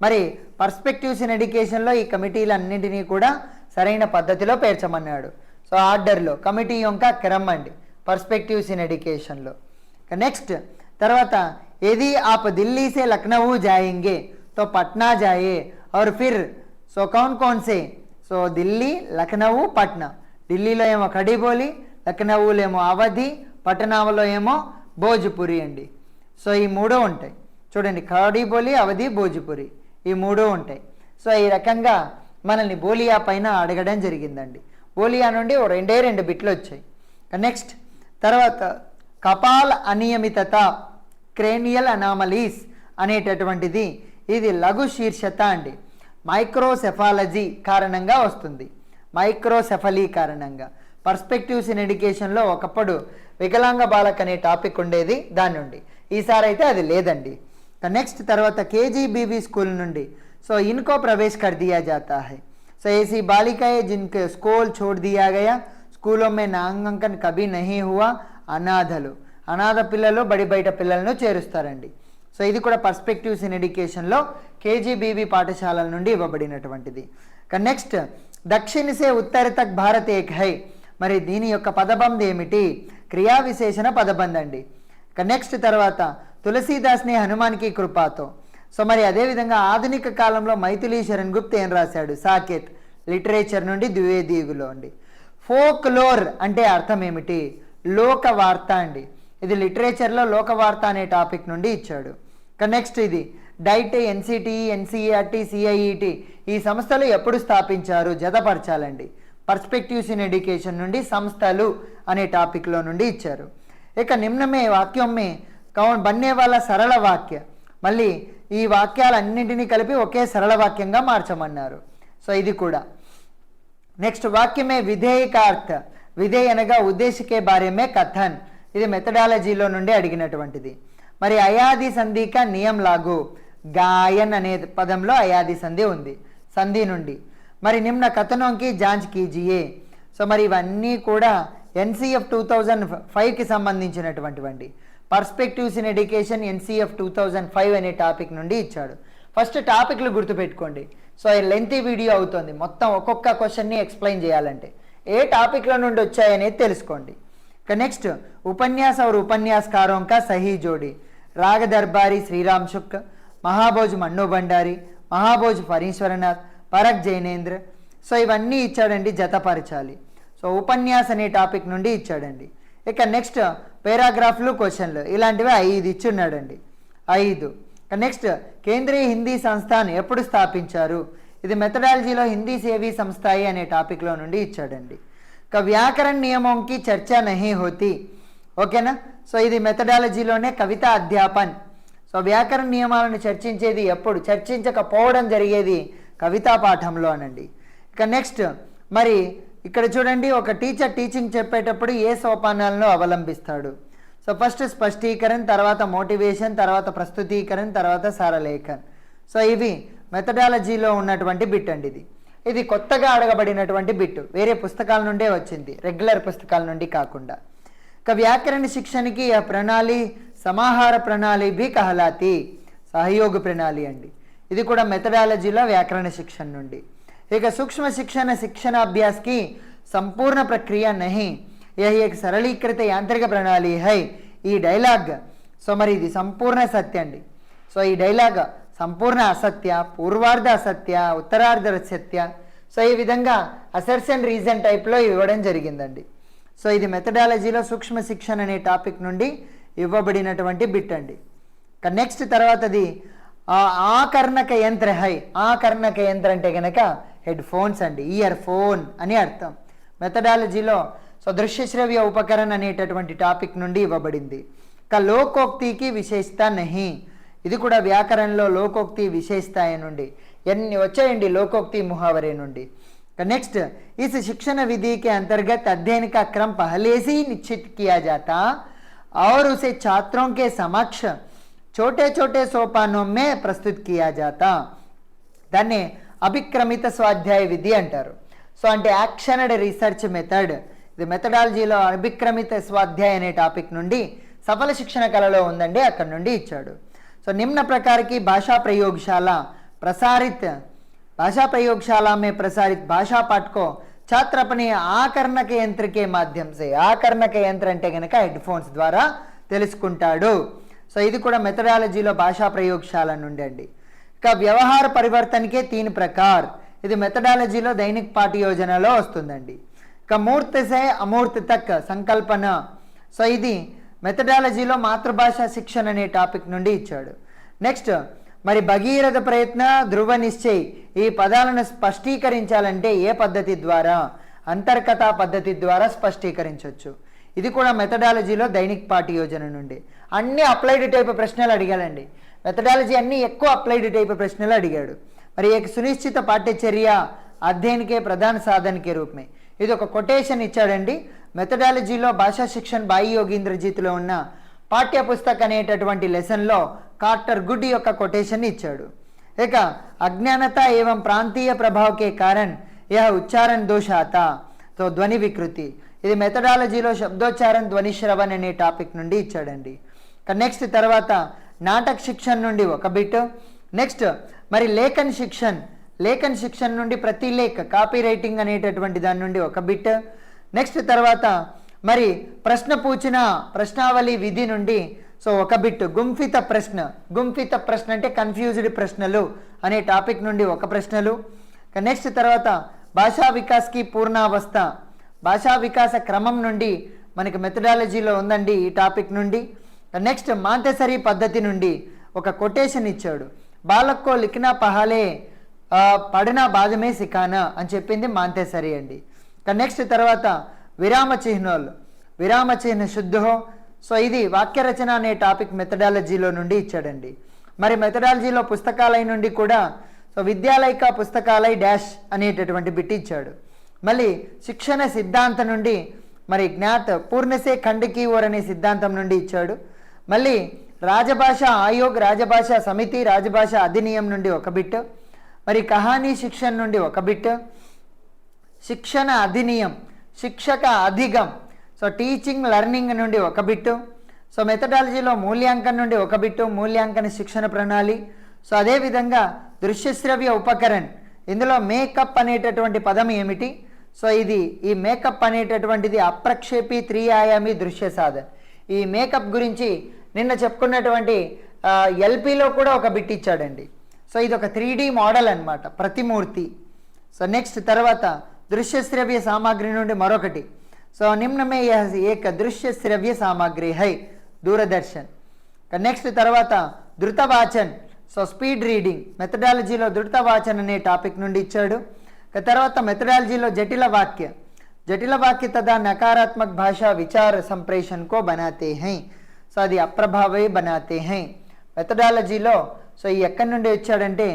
S1: మరి పర్స్పెక్టివ్స్ ఇన్ ఎడ్యుకేషన్లో ఈ కమిటీలన్నింటినీ కూడా సరైన పద్ధతిలో పేర్చమన్నాడు. సో ఆర్డర్లో కమిటీ యొక్క క్రమం అండి పర్స్పెక్టివ్స్ ఇన్ ఎడ్యుకేషన్లో. నెక్స్ట్ తర్వాత यदि आप दिल्ली से लखनऊ जाएंगे तो पटना जाए और फिर సో कौन से సో ఢిల్లీ లఖనऊ పట్నా, ఢిల్లీలో ఏమో కడిబోలి, లఖనऊలో ఏమో అవధి, పటనాలో ఏమో భోజ్పురి అండి. సో ఈ 3 ఉంటాయి చూడండి, కడిబోలి అవధి భోజ్పురి ఈ 3 ఉంటాయి. సో ఈ రకంగా మనల్ని బోలియా పైన అడగడం జరిగిందండి. బోలియా నుండి 2 బిట్లు వచ్చాయి. నెక్స్ట్ తర్వాత కపాల్ అనియమితత క్రేనియల్ అనామలీస్ అనేటటువంటిది, ఇది లఘు శీర్షత అండి, మైక్రోసెఫాలజీ కారణంగా వస్తుంది. మైక్రోసెఫలీ కారణంగా పర్స్పెక్టివ్స్ ఇన్ ఎడ్యుకేషన్లో ఒకప్పుడు వికలాంగ బాలక్ అనే టాపిక్ ఉండేది, దాని నుండి ఈసారి అయితే అది లేదండి. నెక్స్ట్ తర్వాత కేజీబీవీ స్కూల్ నుండి సో ఇన్కో ప్రవేశ్ కర్ దియా జాతా హై, సో ऐसी बालिकाएं जिनके स्कूल छोड़ दिया गया, స్కూల్లో మే నామాంకన్ కభీ నహీ హువా, అనాథలు, అనాథ పిల్లలు బడి బయట పిల్లలను చేరుస్తారండి. సో ఇది కూడా పర్స్పెక్టివ్స్ ఇన్ ఎడ్యుకేషన్లో కేజీబీవీ పాఠశాలల నుండి ఇవ్వబడినటువంటిది. నెక్స్ట్ దక్షిణ సే ఉత్తర తక్ భారత్ ఏక్ హై, మరి దీని యొక్క పదబంధ ఏమిటి, క్రియా విశేషణ పదబంధ అండి. నెక్స్ట్ తర్వాత తులసీదాస్ని హనుమాన్కి కృపాతో, సో మరి అదేవిధంగా ఆధునిక కాలంలో మైథిలీ శరణ్ గుప్త ఏం రాశాడు, సాకేత్ లిటరేచర్ నుండి ద్వివేదీగులో అండి. ఫోక్లోర్ అంటే అర్థం ఏమిటి? లోకవార్త అండి. ఇది లిటరేచర్లో లోకవార్త అనే టాపిక్ నుండి ఇచ్చాడు. నెక్స్ట్ ఇది డైట్, ఎన్సిటిఈ, ఎన్సిఈఆర్టీ, సిఐఈటి ఈ సంస్థలు ఎప్పుడు స్థాపించారు? జతపరచాలండి. పర్స్పెక్టివ్స్ ఇన్ ఎడ్యుకేషన్ నుండి సంస్థలు అనే టాపిక్లో నుండి ఇచ్చారు. ఇక నిమ్నమే వాక్యం మే కౌన్ బన్నే వాళ్ళ సరళ వాక్య, మళ్ళీ ఈ వాక్యాలన్నింటినీ కలిపి ఒకే సరళ వాక్యంగా మార్చమన్నారు. సో ఇది కూడా. నెక్స్ట్ వాక్యమే విధేయకార్థ, విధేయ అనగా ఉద్దేశికే బారేమే కథన్, ఇది మెథడాలజీలో నుండి అడిగినటువంటిది. మరి అయాది సంధిక నియం లాగు, గాయన్ అనే పదంలో అయాది సంధి ఉంది, సంధి నుండి. మరి నిమ్న కథనంకి జాంచ్ కీజియే. సో మరి ఇవన్నీ కూడా ఎన్సిఎఫ్ 2005కి సంబంధించినటువంటివండి. పర్స్పెక్టివ్స్ ఇన్ ఎడ్యుకేషన్ ఎన్సిఎఫ్ 2005 అనే టాపిక్ నుండి ఇచ్చాడు. ఫస్ట్ టాపిక్లు గుర్తుపెట్టుకోండి. సో లెంతీ వీడియో అవుతుంది, మొత్తం ఒక్కొక్క క్వశ్చన్ని ఎక్స్ప్లెయిన్ చేయాలంటే ఏ టాపిక్ల నుండి వచ్చాయనేది తెలుసుకోండి. ఇక నెక్స్ట్ ఉపన్యాస్ और उपन्यासकारों का सही जोड़ी, राग दरबारी श्रीराम शुक्ल, महाभोज मन्नु भंडारी, महाभोज फरीश्वरनाథ్, పరక్ జైనేంద్ర. సో ఇవన్నీ ఇచ్చాడండి, జతపరచాలి. సో ఉపన్యాస్ అనే టాపిక్ నుండి ఇచ్చాడండి. ఇక నెక్స్ట్ పేరాగ్రాఫ్లు, క్వశ్చన్లు ఇలాంటివి 5 ఇచ్చున్నాడండి, 5. నెక్స్ట్ కేంద్రీయ హిందీ సంస్థాన్ ఎప్పుడు స్థాపించారు? ఇది మెథడాలజీలో హిందీ సేవీ సంస్థాయి అనే టాపిక్లో నుండి ఇచ్చాడండి. ఇక వ్యాకరణ నియమంకి చర్చ నహీ హోతి, ఓకేనా. సో ఇది మెథడాలజీలోనే కవిత అధ్యాపన్. సో వ్యాకరణ నియమాలను చర్చించేది ఎప్పుడు? చర్చించకపోవడం జరిగేది కవితా పాఠంలో అనండి. ఇక నెక్స్ట్ మరి ఇక్కడ చూడండి, ఒక టీచర్ టీచింగ్ చెప్పేటప్పుడు ఏ సోపానాలను అవలంబిస్తాడు? సో ఫస్ట్ స్పష్టీకరణ, తర్వాత మోటివేషన్, తర్వాత ప్రస్తుతీకరణ, తర్వాత సారలేఖన్. సో ఇవి మెథడాలజీలో ఉన్నటువంటి బిట్ అండి. ఇది కొత్తగా అడగబడినటువంటి బిట్, వేరే పుస్తకాల నుండే వచ్చింది, రెగ్యులర్ పుస్తకాల నుండి కాకుండా. ఇక వ్యాకరణ శిక్షణకి ఆ ప్రణాళి సమాహార ప్రణాళి భీ కహలాతి, సహయోగ ప్రణాళి అండి. ఇది కూడా మెథడాలజీలో వ్యాకరణ శిక్షణ నుండి. ఇక సూక్ష్మ శిక్షణ శిక్షణాభ్యాస్కి సంపూర్ణ ప్రక్రియ నహి, యహి ఏక్ సరళీకృత యాంత్రిక ప్రణాళి హై. ఈ డైలాగ్ సో మరి ఇది సంపూర్ణ సత్య అండి. సో ఈ డైలాగ్ సంపూర్ణ అసత్య, పూర్వార్ధ అసత్య, ఉత్తరార్ధ సత్య. సో ఈ విధంగా అసర్షన్ రీజన్ టైప్లో ఇవ్వడం జరిగిందండి. సో ఇది మెథడాలజీలో సూక్ష్మ శిక్షణ అనే టాపిక్ నుండి ఇవ్వబడినటువంటి బిట్ అండి. నెక్స్ట్ తర్వాతది ఆకర్ణక యంత్ర హై. ఆకర్ణక యంత్ర అంటే కనుక హెడ్ ఫోన్స్ అండి, ఇయర్ ఫోన్ అని అర్థం. మెథడాలజీలో సో దృశ్యశ్రవ్య ఉపకరణ అనేటటువంటి టాపిక్ నుండి ఇవ్వబడింది. లోకోక్తికి విశేషత నహి, ఇది కూడా వ్యాకరణలో లోకోక్తి విశేషత నుండి ఎన్ని వచ్చాయండి, లోకోక్తి ముహావరే నుండి. नेक्स्ट इस शिक्षण विधि के अंतर्गत अध्ययन का क्रम पहले से ही निश्चित किया जाता और उसे छात्रों के समक्ष छोटे छोटे सोपानों में प्रस्तुत किया जाता. దాన్ని అభిక్రమిత స్వాధ్యాయ విధి అంటారు. సో అంటే యాక్షనడ్ రీసెర్చ్ మెథడ్. ఇది మెథడాలజీలో అభిక్రమిత స్వాధ్యాయ అనే టాపిక్ నుండి సఫల శిక్షణ కళలో ఉందండి, అక్కడ నుండి ఇచ్చాడు. సో నిమ్న ప్రకారకి భాషా ప్రయోగశాల प्रसारित भाषा प्रयोगशाला में प्रसारित भाषा पाठ को छात्र अपने आकर्णक यंत्र के माध्यम से, आकर्णक यंत्र అంటే గనక హెడ్ ఫోన్స్ ద్వారా తెలుసుకుంటాడు. సో ఇది కూడా మెథడాలజీలో భాషా ప్రయోగశాల నుండి అండి. ఇక వ్యవహార పరివర్తనకే 3 प्रकार, ఇది మెథడాలజీలో దైనిక్ పాఠ యోజనలో వస్తుందండి. ఇక మూర్త సే అమూర్త తక్ సంకల్పన. సో ఇది మెథడాలజీలో మాతృభాష శిక్షణ అనే టాపిక్ నుండి ఇచ్చాడు. నెక్స్ట్ మరి భగీరథ ప్రయత్న ధ్రువ నిశ్చయ్, ఈ పదాలను స్పష్టీకరించాలంటే ఏ పద్ధతి ద్వారా? అంతర్కథ పద్ధతి ద్వారా స్పష్టీకరించవచ్చు. ఇది కూడా మెథడాలజీలో దైనిక్ పాఠ యోజన నుండి. అన్ని అప్లైడ్ టైప్ ప్రశ్నలు అడిగాడండి. మెథడాలజీ అన్ని ఎక్కువ అప్లైడ్ టైప్ ప్రశ్నలు అడిగాడు. మరి एक सुनिश्चित पाठ्यचर्या अध्ययन के प्रधान साधन के रूप में, ఇది ఒక కొటేషన్ ఇచ్చాడండి. మెథడాలజీలో భాషా శిక్షణ బాయి యోగీంద్రజీత్లో ఉన్న పాఠ్య పుస్తక అనేటటువంటి లెసన్లో కార్టర్ గుడ్ యొక్క కొటేషన్ ఇచ్చాడు. ఇక అజ్ఞానత ఏవం ప్రాంతీయ ప్రభావ కే కారణ్ యహ ఉచ్చారణ దోష ఆతా, తో ధ్వని వికృతి. ఇది మెథడాలజీలో శబ్దోచ్చారణ ధ్వని శ్రవణ్ అనే టాపిక్ నుండి ఇచ్చాడండి. నెక్స్ట్ తర్వాత నాటక శిక్షణ నుండి ఒక బిట్. నెక్స్ట్ మరి లేఖన్ శిక్షణ నుండి ప్రతిలేఖ కాపీ రైటింగ్ అనేటటువంటి దాని నుండి ఒక బిట్. నెక్స్ట్ తర్వాత మరి ప్రశ్న పూచిన ప్రశ్నావళి విధి నుండి సో ఒక బిట్. గుంఫిత ప్రశ్న అంటే కన్ఫ్యూజ్డ్ ప్రశ్నలు అనే టాపిక్ నుండి ఒక ప్రశ్నలు. నెక్స్ట్ తర్వాత భాషా వికాస్కి పూర్ణావస్థ, భాషా వికాస క్రమం నుండి మనకి మెథడాలజీలో ఉందండి ఈ టాపిక్ నుండి. నెక్స్ట్ మాంతెసరీ పద్ధతి నుండి ఒక కొటేషన్ ఇచ్చాడు. బాలక్కో లిఖనా పహాలే పడినా బాధమే సికానా అని చెప్పింది మాంతెసరీ అండి. నెక్స్ట్ తర్వాత విరామ చిహ్నాలు, విరామ చిహ్న శుద్ధో. సో ఇది వాక్యరచన అనే టాపిక్ మెథడాలజీలో నుండి ఇచ్చాడండి. మరి మెథడాలజీలో పుస్తకాలయ నుండి కూడా సో విద్యాలయక పుస్తకాలయ డాష్ అనేటటువంటి బిట్ ఇచ్చాడు. మళ్ళీ శిక్షణ సిద్ధాంతం నుండి మరి జ్ఞాత్ పూర్ణసే ఖండకీ ఓర్ అనే సిద్ధాంతం నుండి ఇచ్చాడు. మళ్ళీ రాజభాష ఆయోగ్, రాజభాష సమితి, రాజభాష అధినియం నుండి ఒక బిట్. మరి కహానీ శిక్షణ నుండి ఒక బిట్. శిక్షణ అధినియం, శిక్షక అధిగం, సో టీచింగ్ లెర్నింగ్ నుండి ఒక బిట్టు. సో మెథడాలజీలో మూల్యాంకనం నుండి ఒక బిట్టు, మూల్యాంకన శిక్షణ ప్రణాళి. సో అదేవిధంగా దృశ్యశ్రవ్య ఉపకరణ్, ఇందులో మేకప్ అనేటటువంటి పదం ఏమిటి? సో ఇది ఈ మేకప్ అనేటటువంటిది అప్రక్షేపి త్రియాయామి దృశ్య సాధన. ఈ మేకప్ గురించి నిన్న చెప్పుకున్నటువంటి ఎల్పిలో కూడా ఒక బిట్ ఇచ్చాడండి. సో ఇది ఒక 3D మోడల్ అన్నమాట, ప్రతిమూర్తి. సో నెక్స్ట్ తర్వాత దృశ్యశ్రవ్య సామాగ్రి నుండి మరొకటి. సో నిమ్నమే ఏక దృశ్యశ్రవ్య సామాగ్రి హై దూరదర్శన్. నెక్స్ట్ తర్వాత ధృతవాచన్, సో స్పీడ్ రీడింగ్. మెథడాలజీలో ధృతవాచన్ అనే టాపిక్ నుండి ఇచ్చాడు. తర్వాత మెథడాలజీలో జటిల వాక్య, జటిల వాక్య తదా నకారాత్మక భాషా విచార సంప్రేషణ కో బనాతే హై. సో అది అప్రభావే బనాతే హై. మెథడాలజీలో సో ఈ ఎక్కడి నుండి ఇచ్చాడంటే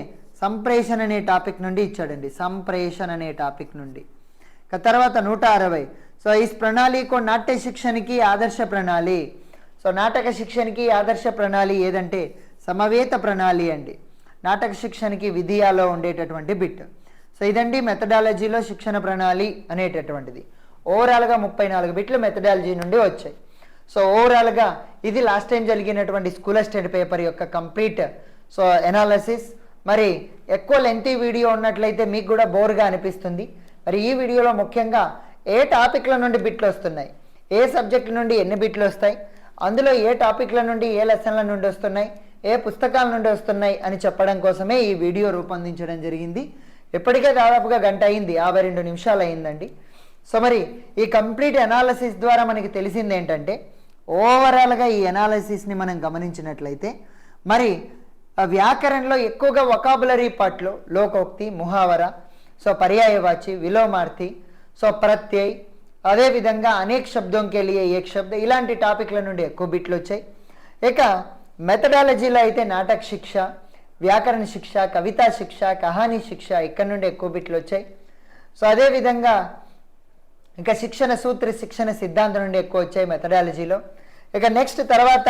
S1: సంప్రేషణ అనే టాపిక్ నుండి ఇచ్చాడండి, సంప్రేషణ అనే టాపిక్ నుండి. తర్వాత 160. సో ఈ ప్రణాళికో నాట్య శిక్షణకి ఆదర్శ ప్రణాళి. సో నాటక శిక్షణకి ఆదర్శ ప్రణాళి ఏదంటే సమవేత ప్రణాళి అండి. నాటక శిక్షణకి విధియాలో ఉండేటటువంటి బిట్. సో ఇదండి మెథడాలజీలో శిక్షణ ప్రణాళి అనేటటువంటిది. ఓవరాల్గా 34 బిట్లు మెథడాలజీ నుండి వచ్చాయి. సో ఓవరాల్గా ఇది లాస్ట్ టైం జరిగినటువంటి స్కూల్ స్టడీ పేపర్ యొక్క కంప్లీట్ సో ఎనాలిసిస్. మరి ఎక్కువ లెంతీ వీడియో ఉన్నట్లయితే మీకు కూడా బోర్గా అనిపిస్తుంది. మరి ఈ వీడియోలో ముఖ్యంగా ఏ టాపిక్ల నుండి బిట్లు వస్తున్నాయి, ఏ సబ్జెక్టుల నుండి ఎన్ని బిట్లు వస్తాయి, అందులో ఏ టాపిక్ల నుండి ఏ లెసన్ల నుండి వస్తున్నాయి, ఏ పుస్తకాల నుండి వస్తున్నాయి అని చెప్పడం కోసమే ఈ వీడియో రూపొందించడం జరిగింది. ఇప్పటికే దాదాపుగా గంట అయింది, 52 నిమిషాలు అయిందండి. సో మరి ఈ కంప్లీట్ అనాలిసిస్ ద్వారా మనకి తెలిసింది ఏంటంటే ఓవరాల్గా ఈ అనాలిసిస్ని మనం గమనించినట్లయితే మరి వ్యాకరణలో ఎక్కువగా వొకాబులరీ పార్ట్లో లోకోక్తి, ముహావర, సో పర్యాయవాచి, విలోమార్థి, సో ప్రత్యయ్, అదేవిధంగా అనేక శబ్దోంకే లియే ఏక్ శబ్ద, ఇలాంటి టాపిక్ల నుండి ఎక్కువ బిట్లు వచ్చాయి. ఇక మెథడాలజీలో అయితే నాటక శిక్ష, వ్యాకరణ శిక్ష, కవితా శిక్ష, కహానీ శిక్ష ఇక్కడ నుండి ఎక్కువ బిట్లు వచ్చాయి. సో అదేవిధంగా ఇంకా శిక్షణ సూత్ర, శిక్షణ సిద్ధాంతం నుండి ఎక్కువ వచ్చాయి మెథడాలజీలో. ఇక నెక్స్ట్ తర్వాత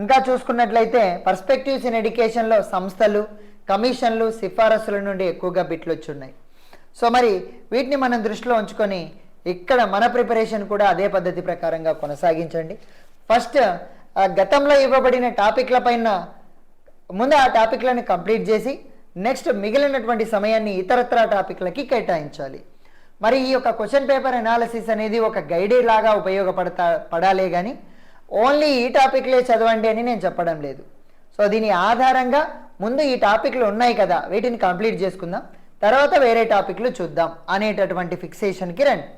S1: ఇంకా చూసుకున్నట్లయితే పర్స్పెక్టివ్స్ ఇన్ ఎడ్యుకేషన్లో సంస్థలు, కమిషన్లు, సిఫారసుల నుండి ఎక్కువగా బిట్లు వచ్చి ఉన్నాయి. సో మరి వీటిని మనం దృష్టిలో ఉంచుకొని ఇక్కడ మన ప్రిపరేషన్ కూడా అదే పద్ధతి ప్రకారంగా కొనసాగించండి. ఫస్ట్ గతంలో ఇవ్వబడిన టాపిక్ల పైన ముందు ఆ టాపిక్లను కంప్లీట్ చేసి నెక్స్ట్ మిగిలినటువంటి సమయాన్ని ఇతరత్రా టాపిక్లకి కేటాయించాలి. మరి ఈ యొక్క క్వశ్చన్ పేపర్ అనాలిసిస్ అనేది ఒక గైడే లాగా పడాలే కానీ ఓన్లీ ఈ టాపిక్లే చదవండి అని నేను చెప్పడం లేదు. సో దీని ఆధారంగా ముందు ఈ టాపిక్లు ఉన్నాయి కదా వీటిని కంప్లీట్ చేసుకుందాం, తర్వాత వేరే టాపిక్లు చూద్దాం అనేటటువంటి ఫిక్సేషన్కి రండి.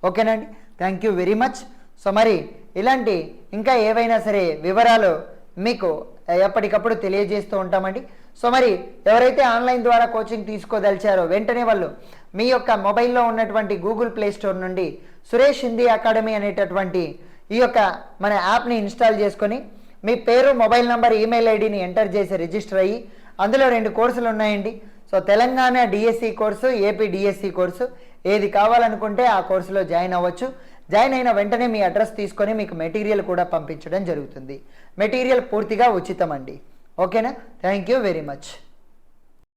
S1: ఓకేనండి, thank you very much. So మరి ఇలాంటి ఇంకా ఏవైనా సరే వివరాలు మీకు ఎప్పటికప్పుడు తెలియజేస్తూ ఉంటామండి. సో మరి ఎవరైతే ఆన్లైన్ ద్వారా కోచింగ్ తీసుకోదలిచారో వెంటనే వాళ్ళు మీ యొక్క మొబైల్లో ఉన్నటువంటి గూగుల్ ప్లే స్టోర్ నుండి సురేష్ హిందీ అకాడమీ అనేటటువంటి ఈ యొక్క మన యాప్ని ఇన్స్టాల్ చేసుకొని మీ పేరు, మొబైల్ నంబర్, ఈమెయిల్ ఐడిని ఎంటర్ చేసి రిజిస్టర్ అయ్యి అందులో 2 కోర్సులు ఉన్నాయండి. So Telangana DSC course, AP DSC course, ఏది కావాలనుకుంటే ఆ కోర్సులో జాయిన్ అవ్వచ్చు. జాయిన్ అయిన వెంటనే మీ అడ్రస్ తీసుకొని మీకు మెటీరియల్ కూడా పంపించడం జరుగుతుంది. మెటీరియల్ పూర్తిగా ఉచితం అండి. ఓకేనా, థ్యాంక్ యూ వెరీ మచ్.